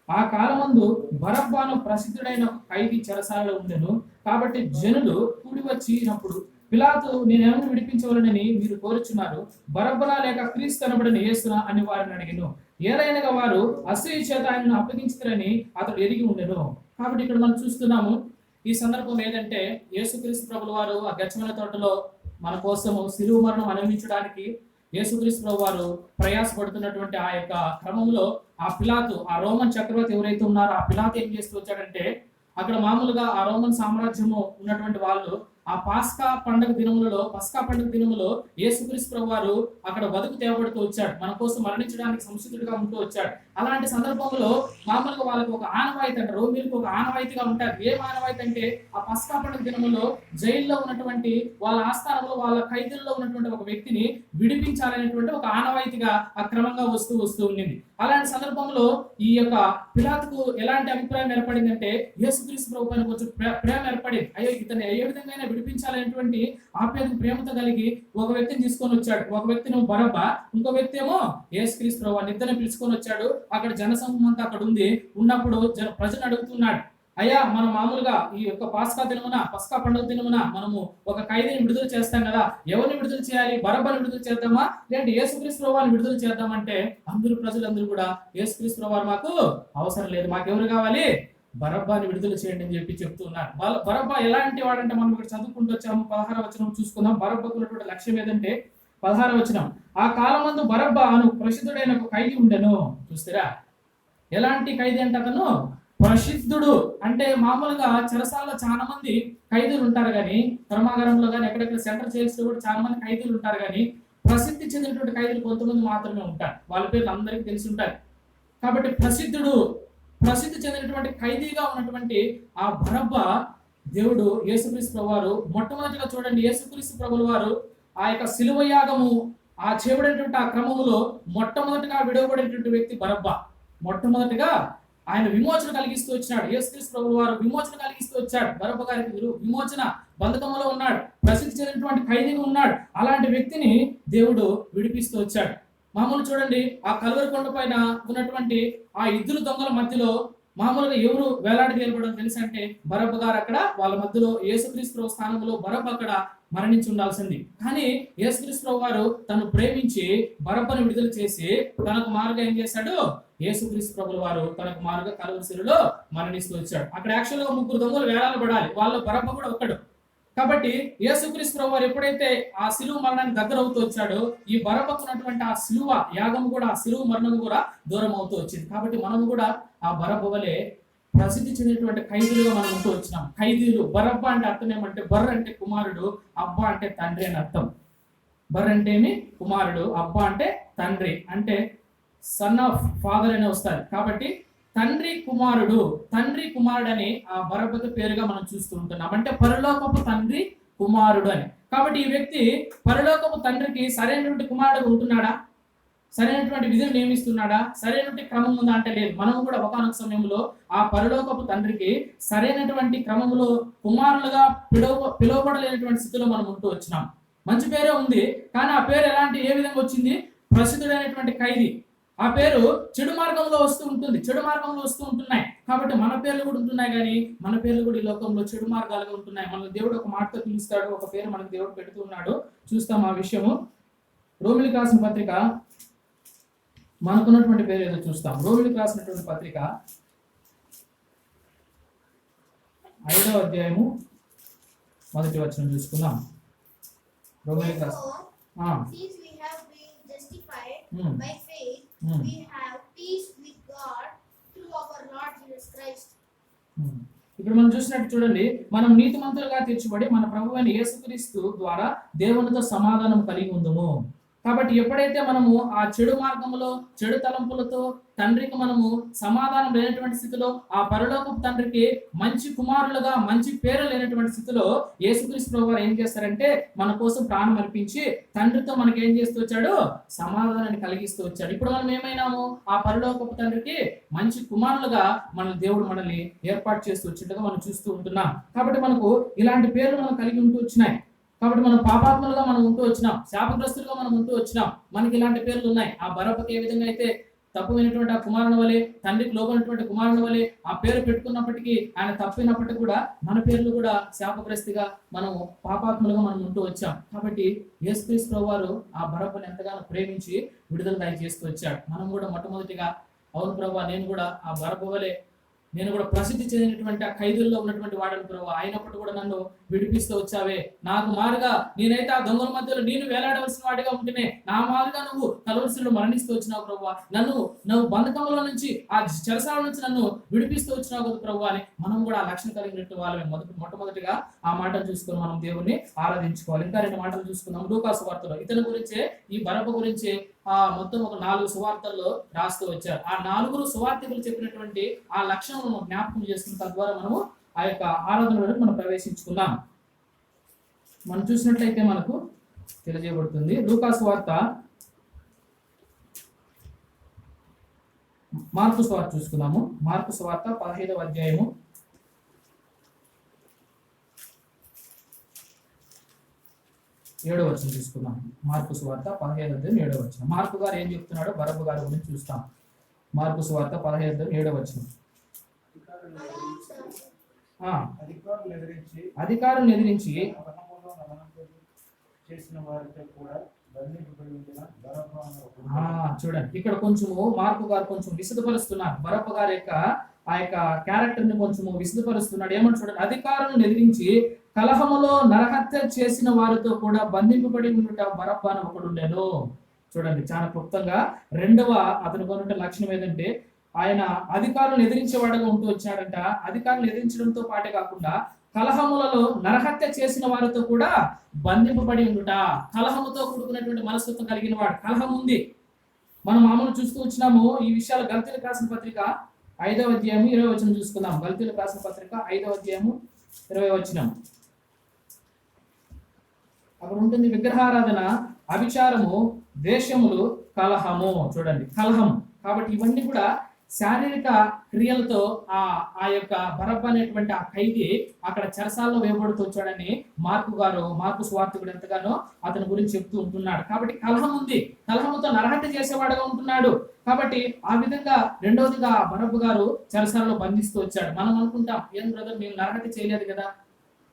Speaker 3: ఆ కాలమందు బరబ్బాను ప్రసిద్ధుడైన ఖైదీ చెరసాలలో ఉండెను. కాబట్టి జనులు కూడి వచ్చినప్పుడు పిలాతు నేనేమని విడిపించవలనని మీరు కోరుచున్నారు, బరబ్బనా లేక క్రీస్తు అనబడిన యేసునా అని వారిని అడిగెను. ఏలైనగా వారు అసూయ చేత ఆయనను అప్పగించుతారని అతడు ఎరిగి ఉండెను. కాబట్టి ఇక్కడ మనం చూస్తున్నాము ఈ సందర్భం ఏదంటే యేసుక్రీస్తు ప్రభుల వారు ఆ గెత్సేమనే తోటలో మన కోసము శిలువ మరణం అనుభవించడానికి యేసుక్రీస్తు ప్రభు వారు ప్రయాసపడుతున్నటువంటి ఆ యొక్క క్రమంలో ఆ పిలాతు, ఆ రోమన్ చక్రవర్తి ఎవరైతే ఉన్నారో ఆ పిలాతు ఏం చేస్తూ వచ్చాడంటే అక్కడ మామూలుగా ఆ రోమన్ సామ్రాజ్యము ఉన్నటువంటి వాళ్ళు ఆ పస్కా పండుగ దినములో యేసుక్రీస్తు ప్రభువారు అక్కడ బతుకు తేబడుతూ వచ్చాడు, మన కోసం మరణించడానికి సంసిద్ధుడిగా ఉంటూ వచ్చాడు. అలాంటి సందర్భంలో మామూలుగా వాళ్ళకి ఒక ఆనవాయితీ అంటే రోమిలకు ఒక ఆనవాయితీగా ఉంటారు. ఏం ఆనవాయితీ అంటే ఆ పస్కా పండుగ దినములో జైల్లో ఉన్నటువంటి వాళ్ళ ఆస్థానంలో వాళ్ళ ఖైదుల్లో ఉన్నటువంటి ఒక వ్యక్తిని విడిపించాలనేటువంటి ఒక ఆనవాయితీగా అక్రమంగా వస్తూ ఉండింది. అలాంటి సందర్భంలో ఈ యొక్క పిలాతుకు ఎలాంటి అభిప్రాయం ఏర్పడిందంటే యేసుక్రీస్తు ప్రభు పైన కొంచెం ప్రేమ ఏర్పడింది. అయ్యో ఇతను ఏ విధంగా విడిపించాలనేటువంటి ఆప్యాయత ప్రేమతో కలిగి ఒక వ్యక్తిని తీసుకొని వచ్చాడు. ఒక వ్యక్తిని బరబ్బా, ఇంకో వ్యక్తి ఏమో యేసుక్రీస్తు ప్రభు ఇద్దరిని పిలుచుకొని వచ్చాడు. అక్కడ జనసమూహం అంతా అక్కడ ఉన్నప్పుడు ప్రజలు అడుగుతున్నాడు, అయ్యా మనం మామూలుగా ఈ యొక్క పస్కా పండుగ దినమున మనము ఒక ఖైదీని విడుదల చేస్తాం కదా, ఎవరిని విడుదల చేయాలి? బరబ్బని విడుదల చేద్దామా లేదంటే యేసుక్రీస్తు ప్రభువుని విడుదల చేద్దామంటే ప్రజలందరూ కూడా యేసుక్రీస్తు ప్రభువు మాకు అవసరం లేదు, మాకెవరు కావాలి? బరబ్బాని విడుదల చేయండి అని చెప్తూ ఉన్నారు. బరబ్బా ఎలాంటి వాడంటే మనం ఇక్కడ చదువుకుంటూ వచ్చాము. 16వ వచనం చూసుకుందాం. బరబ్బకు ఉన్నటువంటి లక్ష్యం ఏదంటే 16వ వచనం, ఆ కాలమందు బరబ్బా అను ప్రసిద్ధుడైన ఒక ఖైదీ ఉండెను. చూస్తారా ఎలాంటి ఖైదీ అంటే అతను ప్రసిద్ధుడు. అంటే మామూలుగా చెరసాలలో చాలా మంది ఖైదీలు ఉంటారు కానీ, కర్మాగారంలో కానీ ఎక్కడెక్కడ సెంట్రల్ జైల్స్ లో కూడా చాలా మంది ఖైదీలు ఉంటారు కానీ ప్రసిద్ధి చెందినటువంటి ఖైదీలు కొంతమంది మాత్రమే ఉంటారు. వాళ్ళ పేర్లు అందరికీ తెలిసి ఉంటారు. కాబట్టి ప్రసిద్ధి చెందినటువంటి ఖైదీగా ఉన్నటువంటి ఆ బరబ్బా దేవుడు యేసుక్రీస్తు ప్రభువారు మొట్టమొదటిగా చూడండి, యేసుక్రీస్తు ప్రభుల వారు ఆ యొక్క శిలువ యాగము ఆ చేయబడినటువంటి ఆ క్రమములో మొట్టమొదటిగా విడవబడినటువంటి వ్యక్తి బరబ్బా. మొట్టమొదటిగా ఆయన విమోచన కలిగిస్తూ వచ్చినాడు. యేసుక్రీస్తు ప్రభువు వారు విమోచన కలిగిస్తూ వచ్చాడు. బరబ్బా గారికి విమోచన బంధకంలో ఉన్నాడు, ప్రసిద్ధి చెందినటువంటి ఖైదీగా ఉన్నాడు. అలాంటి వ్యక్తిని దేవుడు విడిపిస్తూ వచ్చాడు. మామూలు చూడండి, ఆ కల్వరి కొండ పైన ఉన్నటువంటి ఆ ఇద్దరు దొంగల మధ్యలో మామూలుగా ఎవరు వేలాడి నిలబడడం తెలుసు అంటే బరబ్బా గారు అక్కడ వాళ్ళ మధ్యలో యేసుక్రీస్తు ప్రభు స్థానంలో బరబ్బా అక్కడ మరణించి ఉండాల్సింది. కానీ యేసుక్రీస్తు ప్రభు వారు తను ప్రేమించి బరబ్బను విడుదల చేసి తనకు మారుగా ఏం చేశాడు? యేసుక్రీస్తు ప్రభుల వారు తనకు మారుగా కల్వరి శిలువలో మరణిస్తూ వచ్చాడు. అక్కడ యాక్చువల్గా 3 దొంగలు వేలాడబడాలి, వాళ్ళ బరబ్బా కూడా ఒక్కడు. కాబట్టి యేసుక్రీస్తు ప్రభు వారు ఎప్పుడైతే ఆ శిలువ మరణానికి దగ్గర అవుతూ వచ్చాడో ఈ బరబ్బకు ఉన్నటువంటి ఆ శిలువ యాగము కూడా ఆ శిలువ మరణము కూడా దూరం అవుతూ వచ్చింది. కాబట్టి మనము కూడా ఆ బరబ్బ వలె ప్రసిద్ధి చెందినటువంటి ఖైదీలుగా మనం ఉంటూ వచ్చినాం. ఖైదీలు. బరబ్బా అంటే అర్థం ఏమంటే బర్ర అంటే కుమారుడు, అబ్బా అంటే తండ్రి అని అర్థం. బర్ర అంటే ఏమి? కుమారుడు, అబ్బా అంటే తండ్రి, అంటే సన్ ఆఫ్ ఫాదర్ అని వస్తారు. కాబట్టి తండ్రి కుమారుడు అని ఆ బరబ్బకు పేరుగా మనం చూస్తూ ఉంటున్నాం. అంటే పరలోకపు తండ్రి కుమారుడు అని. కాబట్టి ఈ వ్యక్తి పరలోకపు తండ్రికి సరైనటువంటి కుమారుడు ఉంటున్నాడా? సరైనటువంటి విధులు నియమిస్తున్నాడా? సరైనటువంటి క్రమం ఉందా అంటే లేదు. మనం కూడా ఒకనొక సమయంలో ఆ పరలోకపు తండ్రికి సరైనటువంటి క్రమంలో కుమారులుగా పిలువబడలేనటువంటి స్థితిలో మనం ఉంటూ వచ్చినాం. మంచి పేరే ఉంది, కానీ ఆ పేరు ఏ విధంగా వచ్చింది? ప్రసిద్ధుడైనటువంటి ఖైదీ. ఆ పేరు చెడు మార్గంలో వస్తూ ఉంటున్నాయి. కాబట్టి మన పేర్లు కూడా ఉంటున్నాయి, కానీ మన పేర్లు కూడా ఈ లోకంలో చెడు మార్గాలుగా ఉంటున్నాయి. మనకు దేవుడు ఒక మాటతో పిలుస్తాడు, ఒక పేరు మనకు దేవుడు పెడుతూ ఉన్నాడు. చూస్తాం ఆ విషయము. రోమిలికి రాసిన పత్రిక మనకున్నటువంటి పేరు ఏదో చూస్తాం. రోమిలికి రాసినటువంటి పత్రిక 5వ అధ్యాయము 1వ వచనం చూసుకుందాం. రోమిలికి
Speaker 4: by faith we have peace with God through our Lord Jesus Christ.
Speaker 3: ఇక్కడ మనం చూసినట్టు చూడండి, మనం నీతిమంతులుగా తీర్చబడి మన ప్రభువైన యేసుక్రీస్తు ద్వారా దేవునితో సమాధానం కలిగి ఉందము. కాబట్టి ఎప్పుడైతే మనము ఆ చెడు మార్గంలో చెడు తలంపులతో తండ్రికి మనము సమాధానం లేనటువంటి స్థితిలో ఆ పరలోకపు తండ్రికి మంచి కుమారులుగా మంచి పేరు లేనటువంటి స్థితిలో యేసుక్రీస్తు ప్రభువు ఏం చేస్తారంటే మన కోసం ప్రాణం అర్పించి తండ్రితో మనకి ఏం చేస్తూ వచ్చాడు? సమాధానాన్ని కలిగిస్తూ వచ్చాడు. ఇప్పుడు మనం ఏమైనాము? ఆ పరలోకపు తండ్రికి మంచి కుమారులుగా దేవుడు మనల్ని ఏర్పాటు చేస్తూ వచ్చినట్టుగా మనం చూస్తూ ఉంటున్నాం. కాబట్టి మనకు ఇలాంటి పేర్లు మనం కలిగి ఉంటూ వచ్చినాయి. కాబట్టి మనం పాపాత్ములుగా మనం ఉంటూ వచ్చినాం, శాపగ్రస్తులుగా మనం ఉంటూ వచ్చినాం. మనకి ఇలాంటి పేర్లు ఉన్నాయి. ఆ బరబ్బకి ఏ విధంగా అయితే తప్పువైనటువంటి ఆ కుమారుని వలె, తండ్రికి లోబడినటువంటి కుమారుని వలె ఆ పేరు పెట్టుకున్నప్పటికీ ఆయన తప్పినప్పటికీ కూడా మన పేర్లు కూడా శాపగ్రస్తిగా మనం పాపాత్ములుగా మనం ఉంటూ వచ్చాం. కాబట్టి యేసుక్రీస్తు ప్రభువు వారు ఆ బరబ్బని ఎంతగానో ప్రేమించి విడుదల చేస్తూ వచ్చాడు. మనం కూడా మొట్టమొదటిగా అవును ప్రభువా, నేను కూడా ఆ బరబ్బ వలె నేను కూడా ప్రసిద్ధి చెందినటువంటి ఆ ఖైదుల్లో ఉన్నటువంటి వాడను ప్రభావ, అయినప్పుడు కూడా నన్ను విడిపిస్తూ వచ్చావే. నాకు మారుగా నేనైతే ఆ దొంగల మధ్యలో నేను వేలాడవలసిన వాడిగా ఉంటేనే నా మారుగా నువ్వు కలవలసిలో మరణిస్తూ వచ్చినావు ప్రభావ. నువ్వు బంధకంలో నుంచి ఆ చెరసాల నుంచి నన్ను విడిపిస్తూ వచ్చినావు కదా ప్రభావ అని మనం కూడా ఆ లక్షణం కలిగినట్టు వాళ్ళని మొట్టమొదటిగా ఆ మాటలు చూసుకొని మనం దేవుణ్ణి ఆరాధించుకోవాలి. ఇంకా 2 మాటలు చూసుకుందాం. లూకా సువార్తలో ఇతని గురించే, ఈ బరబ్బ గురించి మొత్తం ఒక 4 సువార్తల్లో రాస్తూ వచ్చారు. ఆ 4 సువార్తికులు చెప్పినటువంటి ఆ లక్షణం జ్ఞాపకం చేసుకున్న తద్వారా మనము ఆ యొక్క ఆరాధనలోకి మనం ప్రవేశించుకుందాం. మనం చూసినట్లయితే మనకు తెలియజేయబడుతుంది. లూకా సువార్త, మార్కు సువార్త చూసుకుందాము. మార్కు సువార్త 15వ అధ్యాయము 7వ వచనం తీసుకుందాం. మార్కు సువార్త 15వ అధ్యాయం 7వ వచనం. మార్కు గారు ఏం చెప్తున్నాడో బరబ్బ గారి గురించి చూస్తాం. మార్కు సువార్త 15వ అధ్యాయం 7వ వచనం. అధికారులను ఎదిరించి
Speaker 1: చేసిన వారితో కూడా
Speaker 3: చూడండి, ఇక్కడ కొంచెము మార్కు గారు కొంచెం విశదపరుస్తున్నారు. బరబ్బ గారి యొక్క ఆ యొక్క క్యారెక్టర్ ని కొంచెము విశదపరుస్తున్నాడు. ఏమని చూడండి, అధికారులను ఎదిరించి కలహములో నరహత్య చేసిన వారితో కూడా బంధింపబడి ఉండుట బరబ్బ అని ఒకడు ఉండెను. చూడండి, చాలా క్లుప్తంగా రెండవ అతను కొన్న లక్షణం ఏంటంటే ఆయన అధికారులను ఎదిరించేవాడుగా ఉంటూ వచ్చాడంట. అధికారులను ఎదిరించడంతో పాటే కాకుండా కలహములలో నరహత్య చేసిన వారితో కూడా బంధింపబడి ఉండుట. కలహముతో కూడుకున్నటువంటి మనస్తత్వం కలిగిన వాడు. కలహం ఉంది, మనం మామూలు చూస్తూ వచ్చినాము ఈ విషయాలు. గల్తీలకు రాసిన పత్రిక 5వ అధ్యాయము 20వ వచనం చూసుకుందాం. గల్తీలకు రాసిన పత్రిక 5వ అధ్యాయము 20వ వచనం. అక్కడ ఉంటుంది, విగ్రహారాధన, అభిచారము, ద్వేషములు, కలహము. చూడండి, కలహం. కాబట్టి ఇవన్నీ కూడా శారీరక క్రియలతో ఆ యొక్క బరబ్బ అనేటువంటి ఆ ఖైదీ అక్కడ చెరసాల్లో వేయబడుతూ వచ్చాడని మార్కు సువార్తికుడు ఎంతగానో అతని గురించి చెప్తూ ఉంటున్నాడు. కాబట్టి కలహం ఉంది, కలహముతో నరహత్య చేసేవాడుగా ఉంటున్నాడు. కాబట్టి ఆ విధంగా రెండవదిగా బరబ్బ గారు చెరసాలలో బంధిస్తూ వచ్చాడు. మనం అనుకుంటాం, ఏం బ్రదర్ మేము నరహత్య చేయలేదు కదా,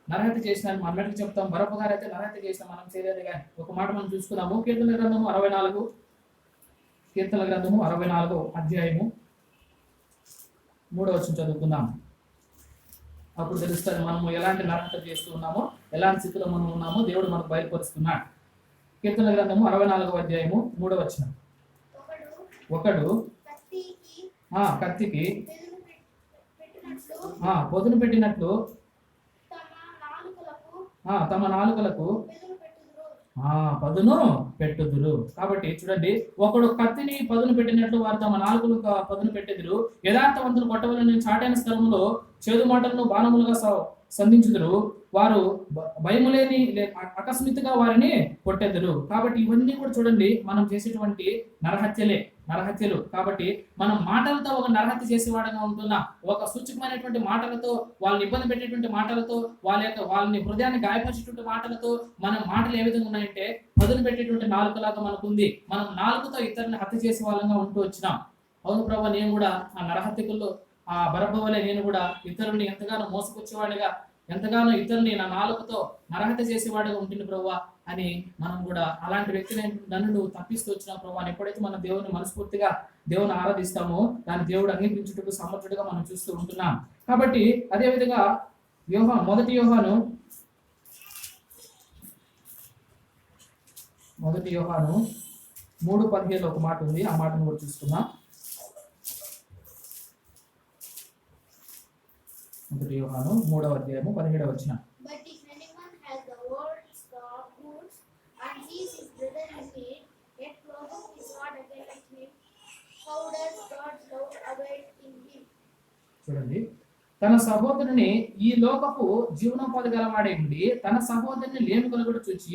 Speaker 3: నరహత్య చేసినాను అన్నట్టు చెప్తాం. బరబ్బ గారు అయితే నరహత్య చేసినా, మనం చేయలేదు కానీ. ఒక మాట మనం చూసుకున్నాము. కీర్తన గ్రంథము 64వ అధ్యాయము 3వ వచనం చదువుకుందాం. అప్పుడు తెలుస్తుంది మనము ఎలాంటి నరహత్య చేస్తూ ఉన్నామో, ఎలాంటి స్థితిలో మనం ఉన్నామో దేవుడు మనకు బయలుపరుస్తున్నాడు. కీర్తన గ్రంథము 64వ అధ్యాయము 3వ వచనం. ఒకడు కత్తికి పొదును పెట్టినట్లు తమ నాలుకలకు పదును పెట్టుదురు. కాబట్టి చూడండి, ఒకడు కత్తిని పదును పెట్టినట్లు వారు తమ నాలుకలు పదును పెట్టెదురు. యథార్థవంతులు కొట్టవలని చాటైన స్థలములో చేదు మాటలను బాణములుగా సంధించుదురు. వారు భయము లేని అకస్మాత్తుగా వారిని కొట్టెదరు. కాబట్టి ఇవన్నీ కూడా చూడండి మనం చేసేటువంటి నరహత్యలు. కాబట్టి మనం మాటలతో ఒక నరహత్య చేసేవాడుగా ఉంటున్నా, ఒక సూచకమైనటువంటి మాటలతో వాళ్ళని ఇబ్బంది పెట్టేటువంటి మాటలతో వాళ్ళని హృదయాన్ని గాయపరిచేటువంటి మాటలతో మన మాటలు ఏ విధంగా ఉన్నాయంటే పదును పెట్టేటువంటి నాలుకలాగా మనకుంది. మనం నాలుకతో ఇతరుని హత్య చేసే వాళ్ళంగా ఉంటూ వచ్చినాం. అవును ప్రభా, నేను కూడా ఆ నరహత్యకుల్లో ఆ బరబ్బ వలె నేను కూడా ఇతరుల్ని ఎంతగానో మోసపుచ్చేవాడిగా, ఎంతగానో ఇతరుల్ని నా నాలుకతో నరహత్య చేసేవాడిగా ఉంటుంది ప్రభా అని మనం కూడా అలాంటి వ్యక్తిని నన్ను నువ్వు తప్పిస్తూ వచ్చినావు ప్రభా అని ఎప్పుడైతే మనం దేవుని మనస్ఫూర్తిగా దేవుని ఆరాధిస్తామో దాన్ని దేవుడు అంగీకరించుటకు సమర్థుడిగా మనం చూస్తూ ఉంటున్నాం. కాబట్టి అదేవిధంగా మొదటి యోహాను 3:17 ఒక మాట ఉంది, ఆ మాటను కూడా చూసుకుందాం. మొదటి యోహాను 3వ అధ్యాయము 17వ వచనం.
Speaker 4: But if anyone has the world's goods and sees his brother in need, yet closes his heart against him, how does God's love abide in him?
Speaker 3: చూడండి, తన సహోదరుని ఈ లోకపు జీవనోపాధి గలవాడే ఉండి తన సహోదరుని లేమి కలుగుడు చూచి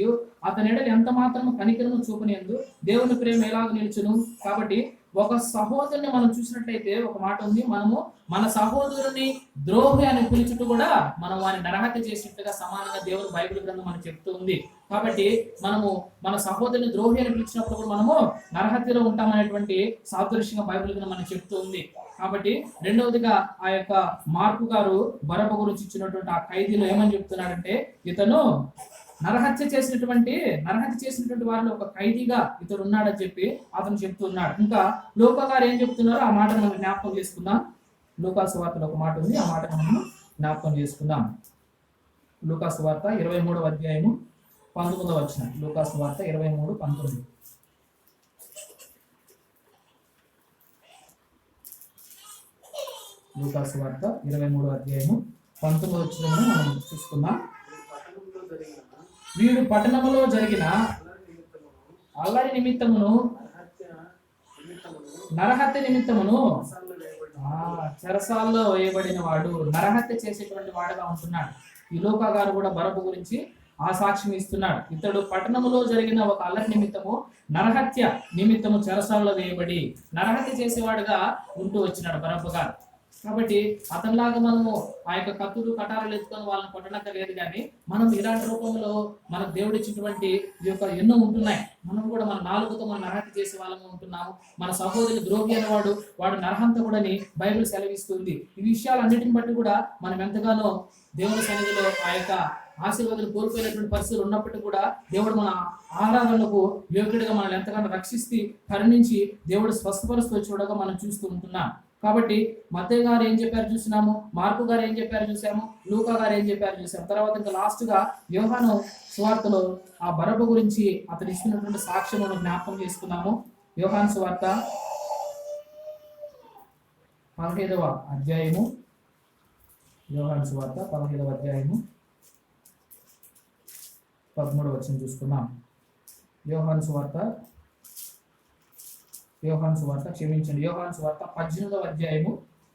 Speaker 3: అతని ఎడల ఎంత మాత్రము కనికరము చూపనియందు దేవుని ప్రేమ ఎలాగ నిలుచును. కాబట్టి ఒక సహోదరుని మనం చూసినట్లయితే ఒక మాట ఉంది, మనము మన సహోదరుని ద్రోహి అని పిలుచుటూ కూడా మనం వారిని నరహత్య చేసినట్టుగా సమానంగా దేవుని బైబిల్ గ్రంథం మనకు చెప్తూ ఉంది. కాబట్టి మనము మన సహోదరుని ద్రోహి అని పిలిచినప్పుడు కూడా మనము నరహత్యలో ఉంటామనేటువంటి సాదృశ్యంగా బైబిల్ గ్రంథం మనకు చెప్తూ ఉంది. కాబట్టి రెండవదిగా ఆ యొక్క మార్కు గారు బరబ్బ గురించి ఇచ్చినటువంటి ఆ ఖైదీలో ఏమని చెప్తున్నాడంటే ఇతను నరహత్య చేసినటువంటి వారిలో ఒక ఖైదీగా ఇతడు ఉన్నాడని చెప్పి అతను చెప్తున్నాడు. ఇంకా లోక గారు ఏం చెప్తున్నారో ఆ మాటను మనం జ్ఞాపకం చేసుకుందాం. లూకాసు వార్తలో ఒక మాట ఉంది, ఆ మాట మనం జ్ఞాపకం చేసుకుందాం. లూకాసు వార్త 23వ అధ్యాయము 19వ వచనం. లూకాసు వార్త 23:19. లూకాసు వార్త 23వ అధ్యాయము 19వ వచనమును మనం చూసుకుందాం. వీడు పట్టణములో జరిగిన అల్లరి నిమిత్తమును నరహత్య నిమిత్తమును చెరసాల్లో వేయబడిన వాడు, నరహత్య చేసేటువంటి వాడుగా ఉంటున్నాడు. ఈ లూకా గారు కూడా బరబ్బు గురించి ఆ సాక్ష్యం ఇస్తున్నాడు. ఇతడు పట్టణములో జరిగిన ఒక అల్లరి నిమిత్తము నరహత్య నిమిత్తము చెరసాల్లో వేయబడి నరహత్య చేసేవాడుగా ఉంటూ వచ్చినాడు బరబ్బు గారు. కాబట్టి అతనిలాగా మనము ఆ యొక్క కత్తులు కటారాలు ఎత్తుకొని వాళ్ళని కొట్టనక్క లేదు, కానీ మనం ఇలాంటి రూపంలో మనకు దేవుడు ఇచ్చినటువంటి ఈ యొక్క ఎన్నో ఉంటున్నాయి. మనం కూడా మన నాలుగుతో మనం నరహత్య చేసే వాళ్ళము ఉంటున్నాము. మన సహోదరులు ద్రోహి అనేవాడు వాడు నరహంతకుడని బైబిల్ సెలవిస్తుంది. ఈ విషయాలన్నిటిని బట్టి కూడా మనం ఎంతగానో దేవుని సన్నిధిలో ఆ యొక్క ఆశీర్వాదాలు కోల్పోయినటువంటి పరిస్థితులు ఉన్నప్పటికీ కూడా దేవుడు మన ఆరాధనలకు యోగ్యుడిగా మనల్ని ఎంతగానో రక్షిస్తే కరుణించి దేవుడు స్వస్థపరుస్తూ చూడగా మనం చూస్తూ ఉంటున్నాం. కాబట్టి మత్తయి గారు ఏం చెప్పారు చూసినాము, మార్కు గారు ఏం చెప్పారు చూసాము, లూకా గారు ఏం చెప్పారు చూసాము. తర్వాత ఇంకా లాస్ట్ గా యోహాను సువార్తలో ఆ బరబ్బు గురించి అతను ఇస్తున్నటువంటి సాక్ష్యమును జ్ఞాపకం చేసుకున్నాము. యోహాను సువార్త 15వ అధ్యాయము, యోహాను సువార్త 15వ అధ్యాయము 13వ వచనం చూసుకున్నాం. యోహాను సువార్త క్షమించండి, యోహాను సువార్త 18వ అధ్యాయము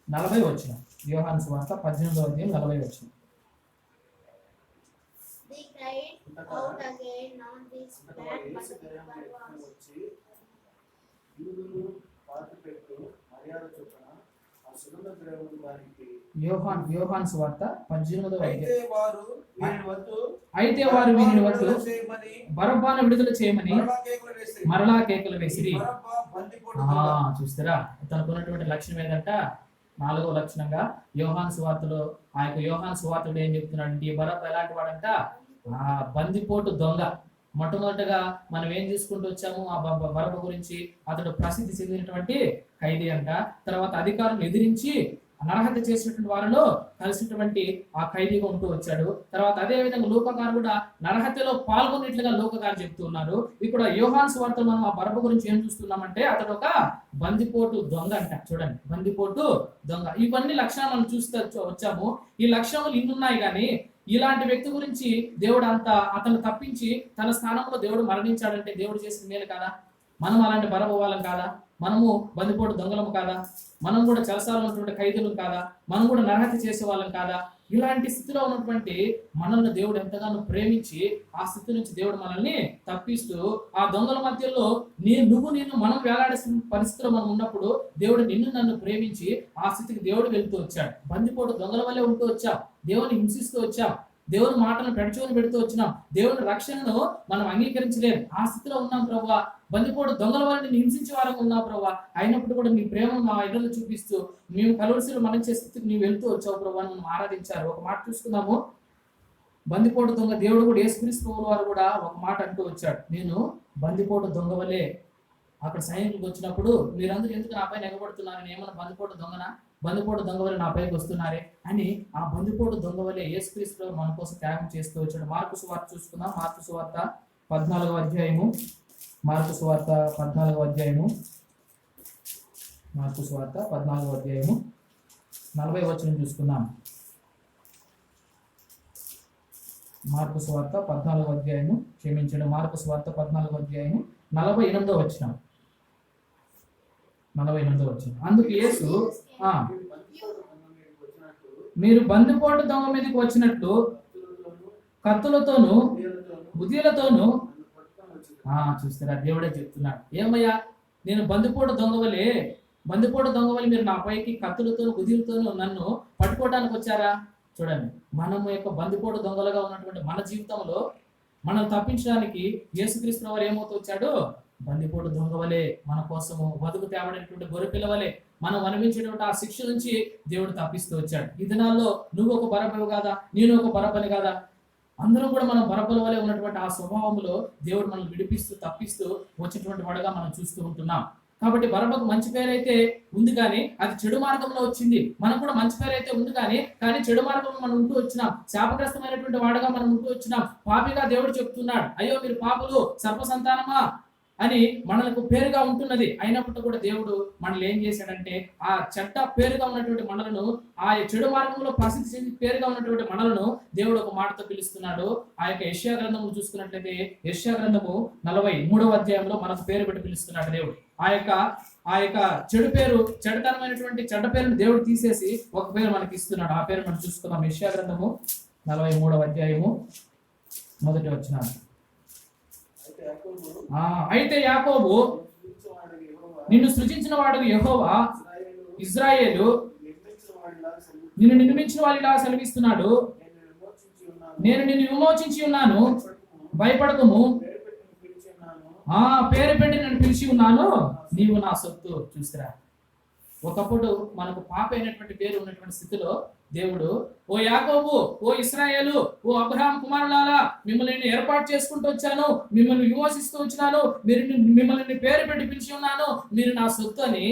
Speaker 3: 40వ వచనం. యోహాను సువార్త 18వ అధ్యాయం 40వ వచనం.
Speaker 4: They cried out again on this bad
Speaker 3: యోహాను సువార్త 18వ
Speaker 2: అధ్యాయం.
Speaker 3: అయితే వారు వీరిని వద్దు బరబ్బాను విడుదల చేయమని మరలా కేకలు వేసిరి. చూస్తారా, తనకు ఉన్నటువంటి లక్షణం ఏదంట, 4వ లక్షణంగా యోహాను సువార్తలో ఆ యొక్క యోహాను సువార్తుడు ఏం చెప్తున్నాడు, ఈ బరబ్బ ఎలాంటి వాడంట, బందిపోటు దొంగ. మొట్టమొదటిగా మనం ఏం చూసుకుంటూ వచ్చాము ఆ బరబ్బ గురించి, అతడు ప్రసిద్ధి చెందినటువంటి ఖైదీ అంట. తర్వాత అధికారులను ఎదిరించి నరహత్య చేసినటువంటి వారిలో కలిసినటువంటి ఆ ఖైదీగా ఉంటూ వచ్చాడు. తర్వాత అదే విధంగా లూకా గారు కూడా నరహత్యలో పాల్గొన్నట్లుగా లూకా గారు చెప్తూ ఉన్నారు. ఇక్కడ యోహాను సువార్తలో మనం ఆ బరబ్బ గురించి ఏం చూస్తున్నామంటే అతడు ఒక బందిపోటు దొంగ అంట. చూడండి, బందిపోటు దొంగ. ఇవన్నీ లక్షణాలు మనం చూస్తూ వచ్చాము. ఈ లక్షణాలు ఇన్నున్నాయి, కానీ ఇలాంటి వ్యక్తి గురించి దేవుడు అతను తప్పించి తన స్థానంలో దేవుడు మరణించాడంటే దేవుడు చేసిన మేలు కాదా? మనం అలాంటి బరబ్బ వాళ్ళం కాదా? మనము బందిపోటు దొంగలము కాదా? మనం కూడా చెరసాలలో ఉన్నటువంటి ఖైదీలు కాదా? మనం కూడా నరహత్య చేసే వాళ్ళం కాదా? ఇలాంటి స్థితిలో ఉన్నటువంటి మనల్ని దేవుడు ఎంతగానో ప్రేమించి ఆ స్థితి నుంచి దేవుడు మనల్ని తప్పిస్తూ ఆ దొంగల మధ్యలో మనం వేలాడే పరిస్థితిలో మనం ఉన్నప్పుడు దేవుడు నన్ను ప్రేమించి ఆ స్థితికి దేవుడు వెళ్తూ వచ్చాడు. బందిపోటు దొంగల వల్లే ఉంటూ వచ్చాం, దేవుని హింసిస్తూ వచ్చాం, దేవుని మాటను పెడుచుకొని పెడుతూ వచ్చినాం, దేవుని రక్షణను మనం అంగీకరించలేదు. ఆ స్థితిలో ఉన్నాం ప్రభువా. బందిపోటు దొంగల వల్ల హింసించే వారికి ఉన్నావు ప్రభువా. అయినప్పుడు కూడా నీ ప్రేమను మా ఎడలు చూపిస్తూ మేము కలువరిశిలో మరణించే స్థితికి నీవు వెళ్తూ వచ్చావు ప్రభువా అని మనం ఆరాధించారు. ఒక మాట చూసుకుందాము. బందిపోటు దొంగ దేవుడు కూడా యేసుక్రీస్తు ప్రభువు వారు కూడా ఒక మాట అంటూ వచ్చాడు, నేను బందిపోటు దొంగ వల్లే. అక్కడ సైనికులకు వచ్చినప్పుడు మీరందరూ ఎందుకు నా పైన ఎగబడుతున్నారు, నేను ఏమన్నా బందిపోటు దొంగనా? బందిపోటు దొంగ వల్ల నా పైకి వస్తున్నారే అని ఆ బందిపోటు దొంగ వల్లే యేసుక్రీస్తు మన కోసం త్యాగం చేస్తూ వచ్చాడు. మార్కు సువార్త చూసుకుందాం. మార్కు సువార్త 14వ అధ్యాయము, మార్కు సువార్త 14వ అధ్యాయము 40వ వచనం చూసుకుందాం. మార్కు సువార్త 14వ అధ్యాయము క్షమించండి, మార్కు సువార్త 14వ అధ్యాయము 48వ వచనం. అందుకు యేసు మీరు బందిపోటు దొంగ మీదకి వచ్చినట్టు కత్తులతోనూ బుద్ధిలతోనూ చూస్తారా, దేవుడే చెప్తున్నాడు. ఏమయ్యా, నేను బందిపోటు దొంగ వలె మీరు నా పైకి కత్తులతోనూ బుద్ధిలతోనూ నన్ను పట్టుకోవడానికి వచ్చారా? చూడండి, మనము యొక్క బందిపోటు దొంగలుగా ఉన్నటువంటి మన జీవితంలో మనం తప్పించడానికి యేసుక్రీస్తు వారు ఏమవుతూ వచ్చాడు, బందిపోటు దొంగ వలె మన కోసము బతుకు తేవడైనటువంటి గొర్రెపిల్ల వలె మనం అనుభవించేటువంటి ఆ శిక్ష నుంచి దేవుడు తప్పిస్తూ వచ్చాడు. ఈ దినాల్లో నువ్వు ఒక బరబ్బవి కాదా, నేను ఒక బరబ్బని కాదా? అందరం కూడా మనం బరబ్బల వలె ఉన్నటువంటి ఆ స్వభావంలో దేవుడు మనల్ని విడిపిస్తూ తప్పిస్తూ వచ్చేటువంటి వాడుగా మనం చూస్తూ ఉంటున్నాం. కాబట్టి బరబ్బకు మంచి పేరు అయితే ఉంది, కానీ అది చెడు మార్గంలో వచ్చింది. మనకు కూడా మంచి పేరు అయితే ఉంది, కానీ చెడు మార్గంలో మనం ఉంటూ వచ్చినాం. శాపగ్రస్తమైనటువంటి వాడుగా మనం ఉంటూ వచ్చినాం. పాపిగా దేవుడు చెప్తున్నాడు, అయ్యో మీరు పాపులు, సర్వ సంతానమా అని మనకు పేరుగా ఉంటున్నది. అయినప్పుడు కూడా దేవుడు మనల్ని ఏం చేశాడంటే ఆ చెడ్డ పేరుగా ఉన్నటువంటి మనలను, ఆ చెడు మార్గంలో ప్రసిద్ధి చెంది పేరుగా ఉన్నటువంటి మనలను దేవుడు ఒక మాటతో పిలుస్తున్నాడు. ఆ యొక్క యెషయా గ్రంథము చూసుకున్నట్లయితే యెషయా గ్రంథము 43వ అధ్యాయంలో మనకు పేరు పెట్టి పిలుస్తున్నాడు దేవుడు. ఆ యొక్క చెడు పేరు, చెడుతనమైనటువంటి చెడ్డ పేరును దేవుడు తీసేసి ఒక పేరు మనకి ఇస్తున్నాడు. ఆ పేరు మనం చూసుకుందాం. యెషయా గ్రంథము 43వ అధ్యాయము 1వ వచనం. అయితే యాకోబు నిన్ను సృజించిన వాడు యెహోవా, ఇజ్రాయేలు నిన్ను నిర్మించిన వాడిలా సెలవిస్తున్నాడు, నేను నిన్ను విమోచించి ఉన్నాను, భయపడకము, పేరు పెట్టి నేను పిలిచి ఉన్నాను, నీవు నా సొత్తు. చూసిరా, ఒకప్పుడు మనకు పాప అయినటువంటి పేరు ఉన్నటువంటి స్థితిలో దేవుడు, ఓ యాకోబు, ఓ ఇశ్రాయేలు, ఓ అబ్రహాం కుమారులారా, మిమ్మల్ని నేను ఏర్పాటు చేసుకుంటూ వచ్చాను, మిమ్మల్ని విమోచిస్తూ వచ్చినాను, మిమ్మల్ని పేరు పెట్టి పిలిచి ఉన్నాను, మీరు నా సొత్తు అని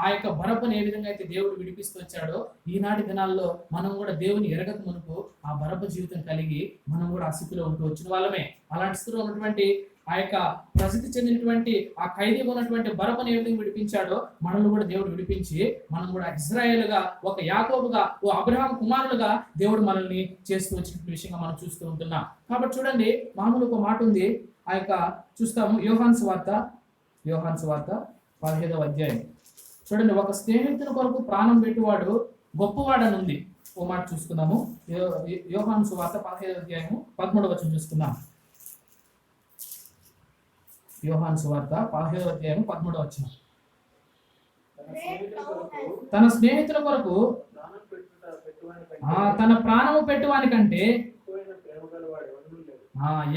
Speaker 3: ఆ యొక్క బరబ్బను ఏ విధంగా అయితే దేవుడు విడిపిస్తూ వచ్చాడో, ఈనాటి దినాల్లో మనం కూడా దేవుని ఎరగక మునుపు ఆ బరబ్బ జీవితం కలిగి మనం కూడా ఆ స్థితిలో ఉంటూ వచ్చిన వాళ్ళమే. అలాంటి స్థితిలో ఉన్నటువంటి ఆ యొక్క ప్రసిద్ధి చెందినటువంటి ఆ ఖైదీగా ఉన్నటువంటి బరబ్బను ఏ విధంగా విడిపించాడో మనల్ని కూడా దేవుడు విడిపించి మనం కూడా ఇశ్రాయేలుగా, ఒక యాకోబుగా, ఓ అబ్రహాం కుమారులుగా దేవుడు మనల్ని చేస్తూ వచ్చిన విషయంగా మనం చూస్తూ ఉంటున్నాం. కాబట్టి చూడండి, మామూలు ఒక మాట ఉంది. ఆ యొక్క చూస్తాము యోహాను సువార్త 15వ అధ్యాయం. చూడండి, ఒక స్నేహితుని కొరకు ప్రాణం పెట్టువాడు గొప్పవాడని ఉంది. ఓ మాట చూసుకుందాము. యోహాను సువార్త 15వ అధ్యాయము 13వ వచనం చూసుకుందాం. యోహాను సువార్త 15వ అధ్యాయం 13వ వచనం. తన స్నేహితుల కొరకు తన ప్రాణము పెట్టువానికంటే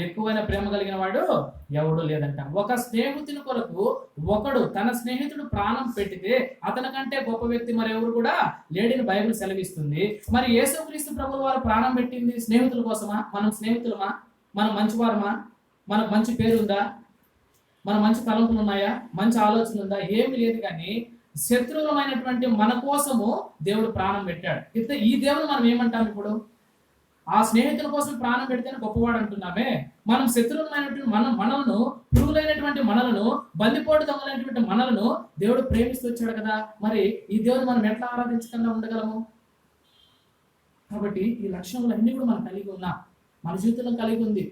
Speaker 3: ఎక్కువైన ప్రేమ కలిగిన వాడు ఎవడు లేదంట. ఒక స్నేహితుని కొరకు ఒకడు, తన స్నేహితుడు ప్రాణం పెట్టితే అతని కంటే గొప్ప వ్యక్తి మరెవరు కూడా లేడని బైబిల్ సెలవిస్తుంది. మరి యేసుక్రీస్తు ప్రభువు వారు ప్రాణం పెట్టింది స్నేహితుల కోసమా? మనం స్నేహితులమా? మనం మంచివారమా? మనకు మంచి పేరుందా? మన మంచి తలంపులు ఉన్నాయా? మంచి ఆలోచన ఉందా? ఏమి లేదు. కానీ శత్రువులమైనటువంటి మన కోసము దేవుడు ప్రాణం పెట్టాడు. ఈ దేవుడు మనం ఏమంటాం ఇప్పుడు? ఆ స్నేహితుల కోసం ప్రాణం పెడితేనే గొప్పవాడు అంటున్నామే. మనం శత్రువులమైనటువంటి మనలను, పురుగులైనటువంటి మనలను, బందిపోటు దొంగలైనటువంటి మనలను దేవుడు ప్రేమిస్తూ వచ్చాడు కదా. మరి ఈ దేవుడు మనం ఎట్లా ఆరాధించకుండా ఉండగలము? కాబట్టి ఈ లక్షణాలన్నీ కూడా మనం కలిగి ఉన్నాం, మన జీవితంలో కలిగి ఉంది.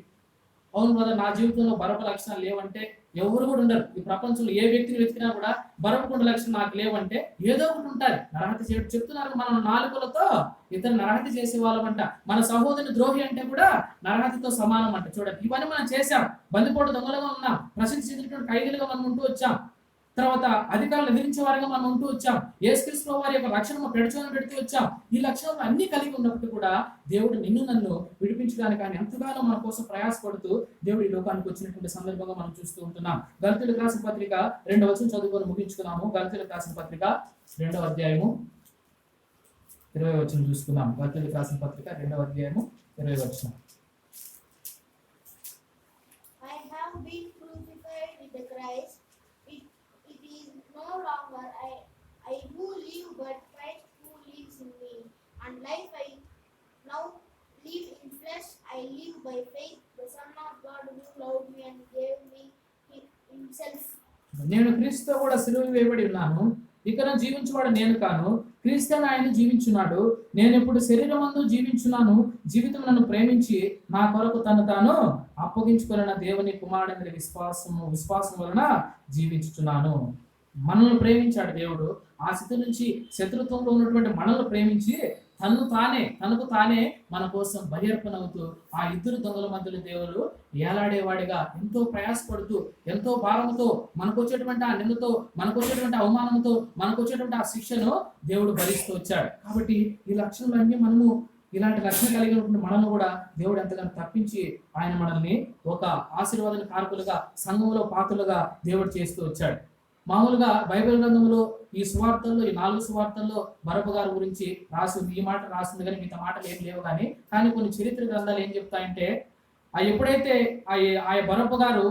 Speaker 3: అవును బ్రదర్, నా జీవితంలో బరబ్బ లక్షణాలు లేవంటే ఎవరు కూడా ఉండరు. ఈ ప్రపంచంలో ఏ వ్యక్తిని వెతికినా కూడా బరబ్బకుండ లక్షణం నాకు లేవంటే ఏదో ఒకటి ఉంటారు. నరహత్య చెప్తున్నారు, మనం నాలుకలతో ఇతరు నరహత్య చేసే వాళ్ళమంట. మన సహోదరుని ద్రోహి అంటే కూడా నరహత్యతో సమానం అంట. చూడండి, ఇవన్నీ మనం చేశాం. బందిపోటు దొంగలుగా ఉన్నాం, ప్రసిద్ధి చెందినటువంటి ఖైదీలుగా మనం ఉంటూ వచ్చాం. తర్వాత అధికారులు ఎదిరించే వారిగా మనం ఉంటూ వచ్చాం. యేసుక్రీస్తు వారి యొక్క రక్షణ పెడుచోని పెడుతూ వచ్చాం. ఈ లక్షణాలు అన్ని కలిగి ఉన్నప్పుడు కూడా దేవుడు నిన్ను నన్ను విడిపించడానికి ఆయన ఎంతగానో మన కోసం ప్రయాసపడుతూ దేవుడు ఈ లోకానికి వచ్చినటువంటి సందర్భంగా మనం చూస్తూ ఉంటున్నాం. గలతీయులకు రాసిన పత్రిక 2వ వచనం చదువుకొని ముగించుకున్నాము. గలతీయులకు రాసిన పత్రిక 2వ అధ్యాయము 20వ వచనం చూసుకుందాం. గలతీయులకు రాసిన పత్రిక 2వ అధ్యాయము 20వ వచనం.
Speaker 4: I have been crucified with the Christ. It is no longer I who live, but Christ who lives in me. And life I now live in flesh, I live by faith, the Son of God who loved me and gave me himself.
Speaker 3: నేను క్రీస్తుతో కూడా సిలువ వేయబడి ఉన్నాను. ఇక జీవించువాడు నేను కాను, క్రీస్తు ఆయన జీవించున్నాడు. నేను ఇప్పుడు శరీరమందు జీవించున్నాను. జీవితం నన్ను ప్రేమించి నా కొరకు తను తాను అప్పగించుకున్న దేవుని కుమారుని విశ్వాసం వలన జీవించుచున్నాను. మనల్ని ప్రేమించాడు దేవుడు. ఆ స్థితి నుంచి శత్రుత్వంలో ఉన్నటువంటి మనల్ని ప్రేమించి తనకు తానే మన కోసం బలియర్పణ అవుతూ ఆ ఇద్దరు దొంగల మధ్యలో దేవుడు ఏలాడేవాడిగా ఎంతో ప్రయాసపడుతూ, ఎంతో భారంతో, మనకు వచ్చేటువంటి ఆ నిందతో, మనకు వచ్చేటువంటి అవమానంతో, మనకు వచ్చేటువంటి ఆ శిక్షను దేవుడు భరిస్తూ వచ్చాడు. కాబట్టి ఈ లక్షణాలన్నీ మనము, ఇలాంటి లక్షణం కలిగినటువంటి మనల్ని కూడా దేవుడు ఎంతగానో తప్పించి ఆయన మనల్ని ఒక ఆశీర్వాద కారకులుగా, సంఘంలో పాత్రలుగా దేవుడు చేస్తూ వచ్చాడు. మామూలుగా బైబిల్ గ్రంథంలో ఈ సువార్తల్లో, ఈ 4 సువార్తల్లో బరబ్బ గారి గురించి రాసింది, ఈ మాట రాసింది, కానీ మిగతా మాటలు ఏం లేవు. కానీ కొన్ని చరిత్ర గ్రంథాలు ఏం చెప్తాయంటే, ఎప్పుడైతే ఆ బరబ్బ గారు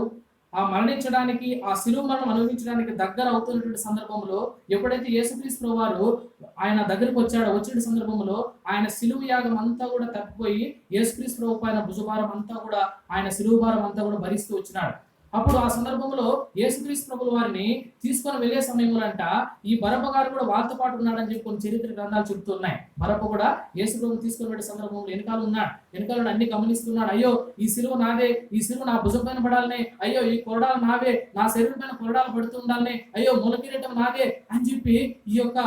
Speaker 3: ఆ మరణించడానికి, ఆ శిలువ మరణం అనుభవించడానికి దగ్గర అవుతున్నటువంటి సందర్భంలో ఎప్పుడైతే యేసుక్రీస్తు ప్రభువారు ఆయన దగ్గరికి వచ్చిన సందర్భంలో ఆయన శిలువ యాగం అంతా కూడా తప్పిపోయి యేసుక్రీస్తు ప్రభు పైన భుజభారం అంతా కూడా, ఆయన శిలువ భారం అంతా కూడా భరిస్తూ వచ్చినాడు. అప్పుడు ఆ సందర్భంలో యేసుక్రీస్తు ప్రభుల వారిని తీసుకొని వెళ్ళే సమయంలో అంట ఈ బరబ్బ గారు కూడా వారితో పాటు ఉన్నాడని చెప్పి కొన్ని చరిత్ర గ్రంథాలు చెబుతున్నాయి. బరబ్బ కూడా యేసు ప్రభుని తీసుకొని వెళ్ళే సందర్భంలో వెనకాల ఉన్నాడు. వెనకాల అన్ని గమనిస్తున్నాడు. అయ్యో ఈ సిలువ నాదే, ఈ సిలువ నా భుజం పైన పడాలనే, అయ్యో ఈ కొరడాలు నావే, నా శరీరం పైన కొరడాలు పడుతూ ఉండాలనే, అయ్యో మూలకిరీటం నాదే అని చెప్పి ఈ యొక్క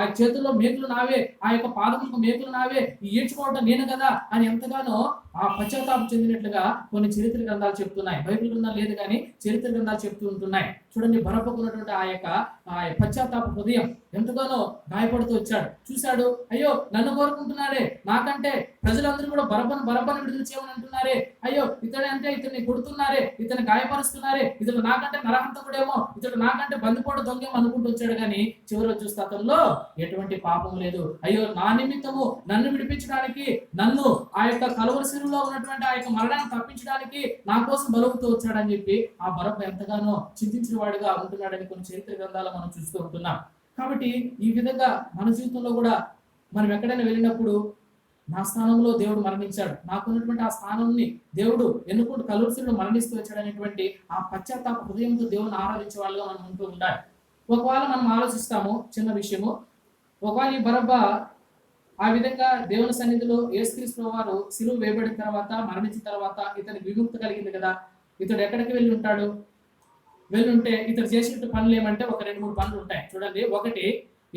Speaker 3: ఆ చేతుల్లో మేకులు నావే, ఆ యొక్క పాదములకు మేకులు నావే, ఈ ఈడ్చుకోవడం నేను కదా అని ఎంతగానో ఆ పశ్చాత్తాపం చెందినట్లుగా కొన్ని చరిత్ర గ్రంథాలు చెప్తున్నాయి. బైబిల్ గ్రంథాలు లేదు కానీ చరిత్ర గ్రంథాలు చెప్తూ ఉంటున్నాయి. చూడండి, బరబ్బకున్నటువంటి ఆ యొక్క పశ్చాత్తాప హృదయం ఎంతగానో గాయపడుతూ వచ్చాడు. చూశాడు, అయ్యో నన్ను కోరుకుంటున్నారే, నాకంటే ప్రజలందరూ కూడా బరబ్బను విడుదల చేయమని అంటున్నారే, అయ్యో ఇతన్ని కొడుతున్నారే, ఇతన్ని గాయపరుస్తున్నారే, ఇతడు నాకంటే నరహంతకుడేమో, ఇతడు నాకంటే బందిపోటు దొంగేమో అనుకుంటూ వచ్చాడు. కానీ చివరి చూస్తే అతనిలో ఎటువంటి పాపం లేదు. అయ్యో నా నిమిత్తము నన్ను విడిపించడానికి, నన్ను ఆ యొక్క కలువరి శిలువలో ఉన్నటువంటి ఆ యొక్క మరణాన్ని తప్పించడానికి నా కోసం బలుగుతూ వచ్చాడని చెప్పి ఆ బరబ్బ ఎంతగానో చింతించిన వాడిగా ఉంటున్నాడని కొన్ని చరిత్ర గ్రంథాలు మనం చూస్తూ ఉంటున్నాం. కాబట్టి ఈ విధంగా మన జీవితంలో కూడా మనం ఎక్కడైనా వెళ్ళినప్పుడు నా స్థానంలో దేవుడు మరణించాడు, నాకున్నటువంటి ఆ స్థానాన్ని దేవుడు ఎన్నుకుంటూ కలువరి శిలువలో మరణిస్తూ వచ్చాడు అనేటువంటి ఆ పశ్చాత్తాప హృదయంతో దేవుని ఆరాధించే వాళ్ళుగా మనం ఉంటూ ఉండాలి. ఒకవేళ మనం ఆలోచిస్తాము, చిన్న విషయము, ఒకవేళ ఈ బరబ్బ ఆ విధంగా దేవుని సన్నిధిలో యేసుక్రీస్తు వారు శిలువ వేయబడిన తర్వాత, మరణించిన తర్వాత ఇతనికి విముక్తి కలిగింది కదా, ఇతడు ఎక్కడికి వెళ్ళి ఉంటాడు? వెళ్ళుంటే ఇతడు చేసిన పనులు ఏమంటే ఒక 2-3 పనులు ఉంటాయి. చూడండి, ఒకటి,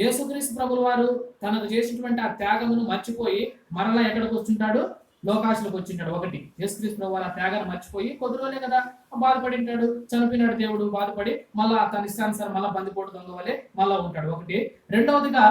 Speaker 3: యేసుక్రీస్తు ప్రభుల వారు తనకు చేసినటువంటి ఆ త్యాగమును మర్చిపోయి మరలా ఎక్కడికి వచ్చుంటాడు? లోకాశలకు వచ్చింటాడు. ఒకటి, యేసుక్రీస్తు ప్రభు వారు ఆ త్యాగాన్ని మర్చిపోయి కొద్ది రోజులే కదా బాధపడి ఉంటాడు, చనిపోయినాడు దేవుడు, బాధపడి మళ్ళా తన ఇష్టానుసారం మళ్ళా బందిపోటు దొంగ వలె మళ్ళా ఉంటాడు. ఒకటి. రెండవదిగా,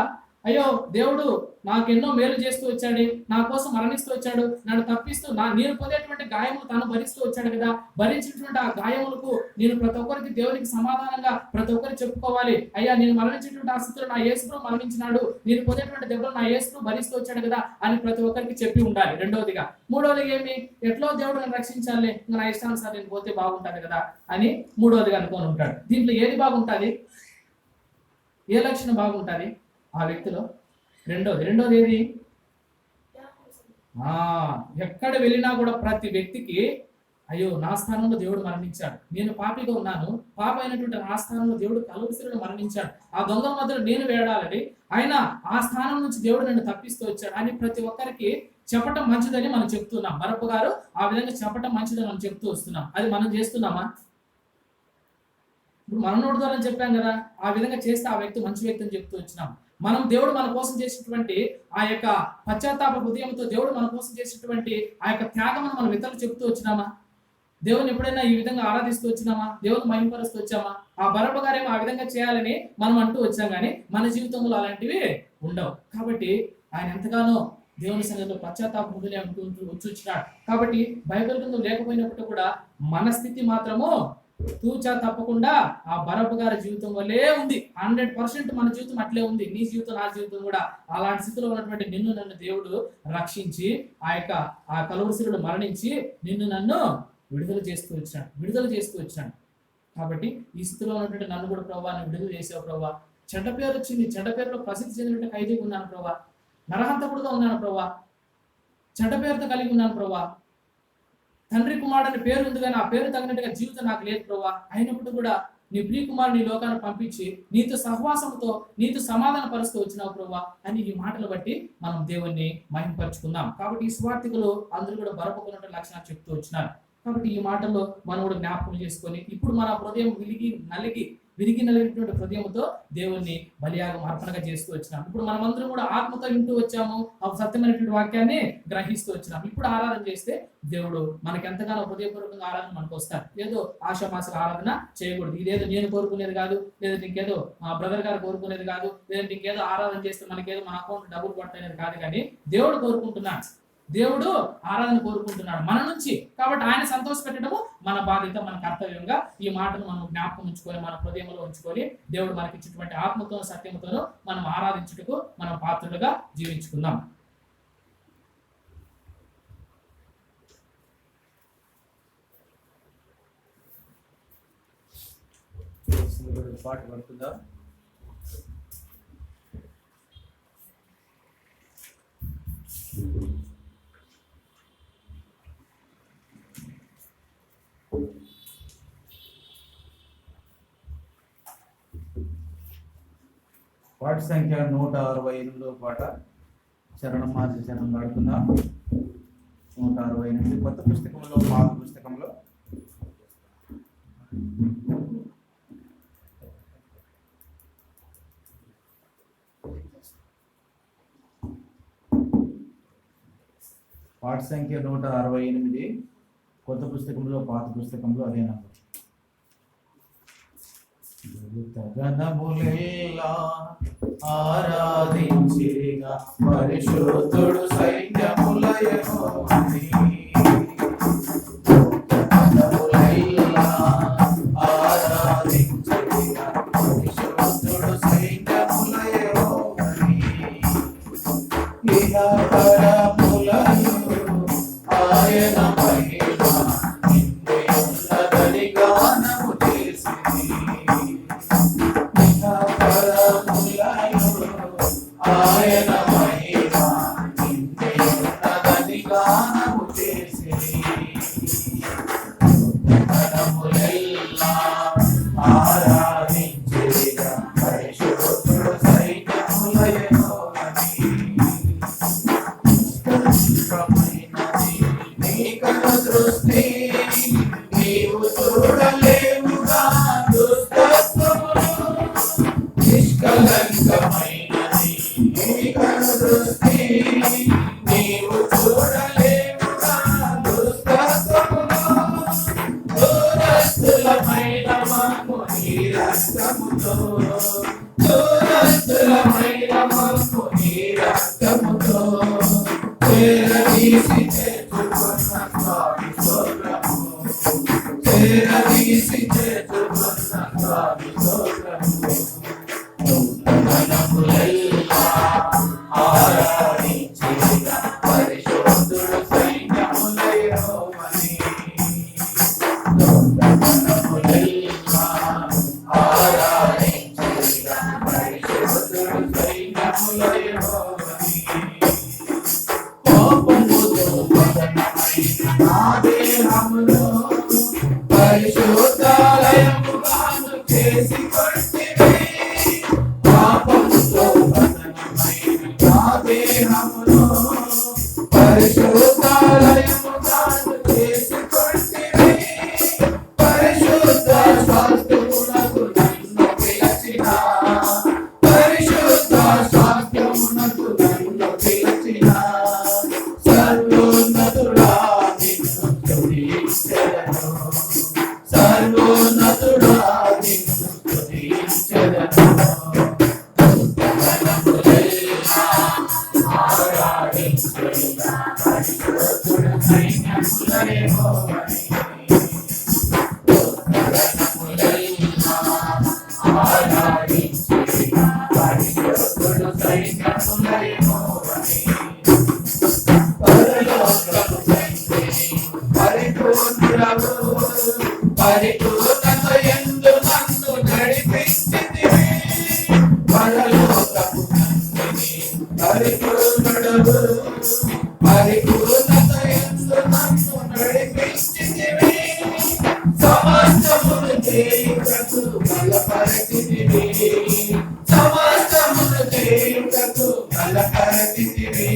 Speaker 3: అయ్యో దేవుడు నాకెన్నో మేలు చేస్తూ వచ్చాడు, నా కోసం మరణిస్తూ వచ్చాడు, నన్ను తప్పిస్తూ నేను పొందేటువంటి గాయములు తాను భరిస్తూ వచ్చాడు కదా, భరించినటువంటి ఆ గాయములకు నేను ప్రతి ఒక్కరికి దేవునికి సమాధానంగా ప్రతి ఒక్కరికి చెప్పుకోవాలి. అయ్యా నేను మరణించినటువంటి ఆ స్థితిలో నా యేసు మరణించినాడు, నేను పొందేటువంటి దెబ్బలు నా యేసు భరిస్తూ వచ్చాడు కదా అని ప్రతి ఒక్కరికి చెప్పి ఉండాలి. రెండవదిగా. మూడవదిగా ఏమి, ఎట్లో దేవుడు నన్ను రక్షించాలి, నా ఇష్టానుసారం నేను పోతే బాగుంటుంది కదా అని మూడవదిగా అనుకొని ఉంటాడు. దీంట్లో ఏది బాగుంటుంది? ఏ లక్షణం బాగుంటుంది ఆ వ్యక్తిలో? రెండోది ఏది? ఎక్కడ వెళ్ళినా కూడా ప్రతి వ్యక్తికి అయ్యో నా స్థానంలో దేవుడు మరణించాడు, నేను పాపిగా ఉన్నాను, పాప అయినటువంటి నా స్థానంలో దేవుడు కలువరి శిలువలో మరణించాడు, ఆ దొంగల మధ్యలో నేను వేడాలని, ఆయన ఆ స్థానం నుంచి దేవుడు నన్ను తప్పిస్తూ వచ్చాడు అని ప్రతి ఒక్కరికి చెప్పటం మంచిదని మనం చెప్తున్నాం. బరబ్బ గారు ఆ విధంగా చెప్పటం మంచిదని మనం చెప్తూ వస్తున్నాం. అది మనం చేస్తున్నామా? ఇప్పుడు మనం నోటి ద్వారా చెప్పాం కదా, ఆ విధంగా చేస్తే ఆ వ్యక్తి మంచి వ్యక్తి అని చెప్తూ వచ్చినాం. మనం దేవుడు మన కోసం చేసినటువంటి ఆ యొక్క పశ్చాత్తాప హృదయంతో దేవుడు మన కోసం చేసినటువంటి ఆ యొక్క త్యాగమును మనం ఇతరులు చెప్తూ వచ్చినామా? దేవుని ఎప్పుడైనా ఈ విధంగా ఆరాధిస్తూ వచ్చినామా? దేవుని మహిమపరుస్తూ వచ్చామా? ఆ బరబ్బ గారేమో ఆ విధంగా చేయాలని మనం అంటూ వచ్చాం, కానీ మన జీవితంలో అలాంటివి ఉండవు. కాబట్టి ఆయన ఎంతగానో దేవుని సన్నిధిలో పశ్చాత్తాప హృదయం వచ్చి వచ్చినాడు. కాబట్టి బైబిల్ గ్రంథం లేకపోయినప్పుడు కూడా మన స్థితి మాత్రము తూచా తప్పకుండా ఆ బరబ్బ గారి జీవితం వల్లే ఉంది. 100% మన జీవితం అట్లే ఉంది. నీ జీవితం, నా జీవితం కూడా అలాంటి స్థితిలో ఉన్నటువంటి నన్ను దేవుడు రక్షించి ఆ కలువరి శిలువలో మరణించి నన్ను విడుదల చేస్తూ వచ్చాడు. కాబట్టి ఈ స్థితిలో ఉన్నటువంటి నన్ను కూడా ప్రభువా విడుదల చేసావు ప్రభువా. చెడ్డ పేరు వచ్చింది, చెడ్డ పేరులో ప్రసిద్ధి చెందినటువంటి ఖైదీగా ఉన్నాను ప్రభువా, నరహంతకుడుగా ఉన్నాను ప్రభువా, చెడ్డ పేరుతో కలిగి ఉన్నాను ప్రభువా, తండ్రి కుమారుడు పేరు ఉంది కానీ ఆ పేరు తగినట్టుగా జీవితం నాకు లేదు ప్రభువా. అయినప్పుడు కూడా నీ ప్రియ కుమారుని నీ లోకాన్ని పంపించి నీతో సహవాసంతో నీతో సమాధాన పరుస్తూ వచ్చినావు ప్రభువా అని ఈ మాటలు బట్టి మనం దేవుణ్ణి మహిమపరుచుకుందాం. కాబట్టి ఈ స్వార్థికులు అందరూ కూడా బరపకున్నటువంటి లక్షణాలు చెప్తూ వచ్చినారు. కాబట్టి ఈ మాటల్లో మనం కూడా జ్ఞాపకం చేసుకొని ఇప్పుడు మన హృదయం విరిగి నలిగినటువంటి హృదయంతో దేవుణ్ణి బలియాగం అర్పణగా చేస్తూ వచ్చినాం. ఇప్పుడు మనమందరం కూడా ఆత్మతో వింటూ వచ్చాము, ఆ సత్యమైనటువంటి వాక్యాన్ని గ్రహిస్తూ వచ్చినాం. ఇప్పుడు ఆరాధన చేస్తే దేవుడు మనకి ఎంతగానో హృదయపూర్వకంగా ఆరాధన మనకు వస్తారు. ఏదో ఆశామాసగా ఆరాధన చేయకూడదు. ఇదేదో నేను కోరుకునేది కాదు, లేదంటే ఇంకేదో మా బ్రదర్ గారు కోరుకునేది కాదు, లేదంటే ఇంకేదో ఆరాధన చేస్తే మనకేదో మన అకౌంట్ డబ్బులు పట్టనేది కాదు, కానీ దేవుడు కోరుకుంటున్నాడు. దేవుడు ఆరాధన కోరుకుంటున్నాడు మన నుంచి. కాబట్టి ఆయన సంతోష పెట్టడము మన బాధ్యత, మన కర్తవ్యంగా ఈ మాటను మనం జ్ఞాపకం ఉంచుకొని మన హృదయంలో ఉంచుకొని దేవుడు మనకి ఇచ్చినటువంటి ఆత్మతోనూ సత్యముతోనూ మనం ఆరాధించుటకు మనం పాత్రులుగా జీవించుకుందాం.
Speaker 2: ఇప్పుడు పాట పడుతుందా? పాట సంఖ్య 168 పాట చరణం మార్చి చరణం పాడుతుందా? 168 కొత్త పుస్తకంలో పాత పుస్తకంలో పాట సంఖ్య 168 కొత్త పుస్తకంలో పాత పుస్తకంలో అదే నంబర్. గణములెల్లా ఆరాధించిరిగా పరిశుద్ధుడు సైన్యముల యెహోవాని. గణములెల్లా ఆరాధించిరిగా పరిశుద్ధుడు సైన్యముల యెహోవాని. ఇహ పరములలో ఆయన మహిమ నిండి ఉన్నదని గానము చేసిరి. ఆయన మహిమ నిండి ఉన్నదని గానము చేసిరి. గణములెల్లా ఆరాధించిరిగా పరిశుద్ధుడు సైన్యముల యెహోవాని. నీ కను దృష్టి నీవు చూడలేవుగా దుష్టత్వమును. నిష్కలంకమైనది నీ కను దృష్టి నీవు చూడలేవుగా దుష్టత్వమును. దూరస్తులమైన మమ్ము నీ రక్తముతో, దూరస్తులమైన మమ్ము నీ రక్తముతో చేరదీసి చేర్చుకున్న స్వామి స్తోత్రము. చేరదీసి చేర్చుకున్న స్వామి స్తోత్రము. గణములెల్లా ఆరాధించిరిగా పరిశుద్ధుడు సైన్యముల యెహోవాని. గణములెల్లా ఆరాధించిరిగా పరిశుద్ధుడు సైన్యముల యెహోవాని. కోపముతో పతనమైన నా దేహమును పరిశుద్ధాలయముగాను చేసి కొట్టిరి. పాపముతో పతనమైన నా దేహమును పరిశుద్ధాలయముగాను చేసి కొట్టిరి. పరిశుద్ధ స్వాస్థ్యమునకు నన్ను పిలిచిన, పరిశుద్ధ స్వాస్థ్యమునకు నన్ను పిలిచిన సర్వోన్నతుడా నిన్ను స్తుతించెదను. సర్వోన్నతుడా నిన్ను స్తుతించెదను. గణములెల్లా ఆరాధించిరిగా పరిశుద్ధుడు సైన్యముల యెహోవాని. గణములెల్లా ఆరాధించిరిగా పరిశుద్ధుడు సైన్యముల యెహోవాని. పరలోకపు తండ్రిని పరిపూర్ణుడవు, పరిపూర్ణత యందు నన్ను నడిపించితివి. పరలోకపు తండ్రిని పరిపూర్ణుడవు, పరిపూర్ణత యందు నన్ను నడిపించితివి. సమస్తమును చేయుటకు బలపరచితివి. సమస్తమును చేయుటకు బలపరచితివి.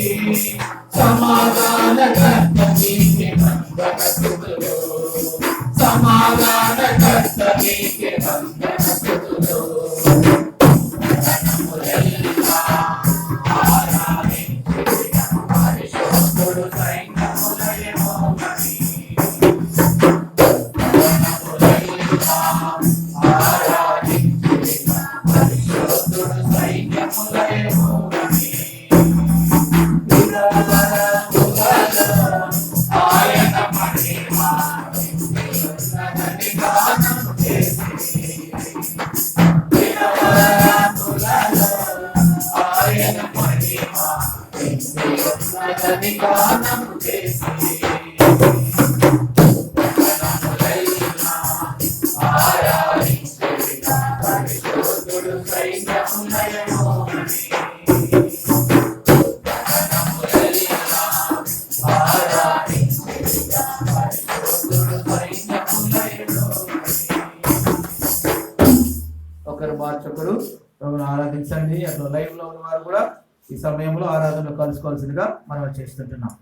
Speaker 2: సమాధానకర్త నీకే వందనస్తుతులు. సమాధానకర్త నీకే వందనస్తుతులు. గణములెల్లా ఆరాధించిరిగా పరిశుద్ధుడు సైన్యముల యెహోవాని. గణములెల్లా ఆరాధించిరిగా పరిశుద్ధుడు సైన్యముల యెహోవాని. ఆయన మహిమ ఉన్నదని గానము చేసిరి. ఆయన మహిమ ఉన్నదని గానము చేసిరి. గణములెల్లా ఆరాధించిరిగా మార్చొకరు ప్రభువును ఆరాధించండి. అట్లా లైవ్ లో ఉన్న వారు కూడా ఈ సమయంలో ఆరాధనలో కలుసుకోవాల్సిందిగా మనం చేస్తుంటున్నాం.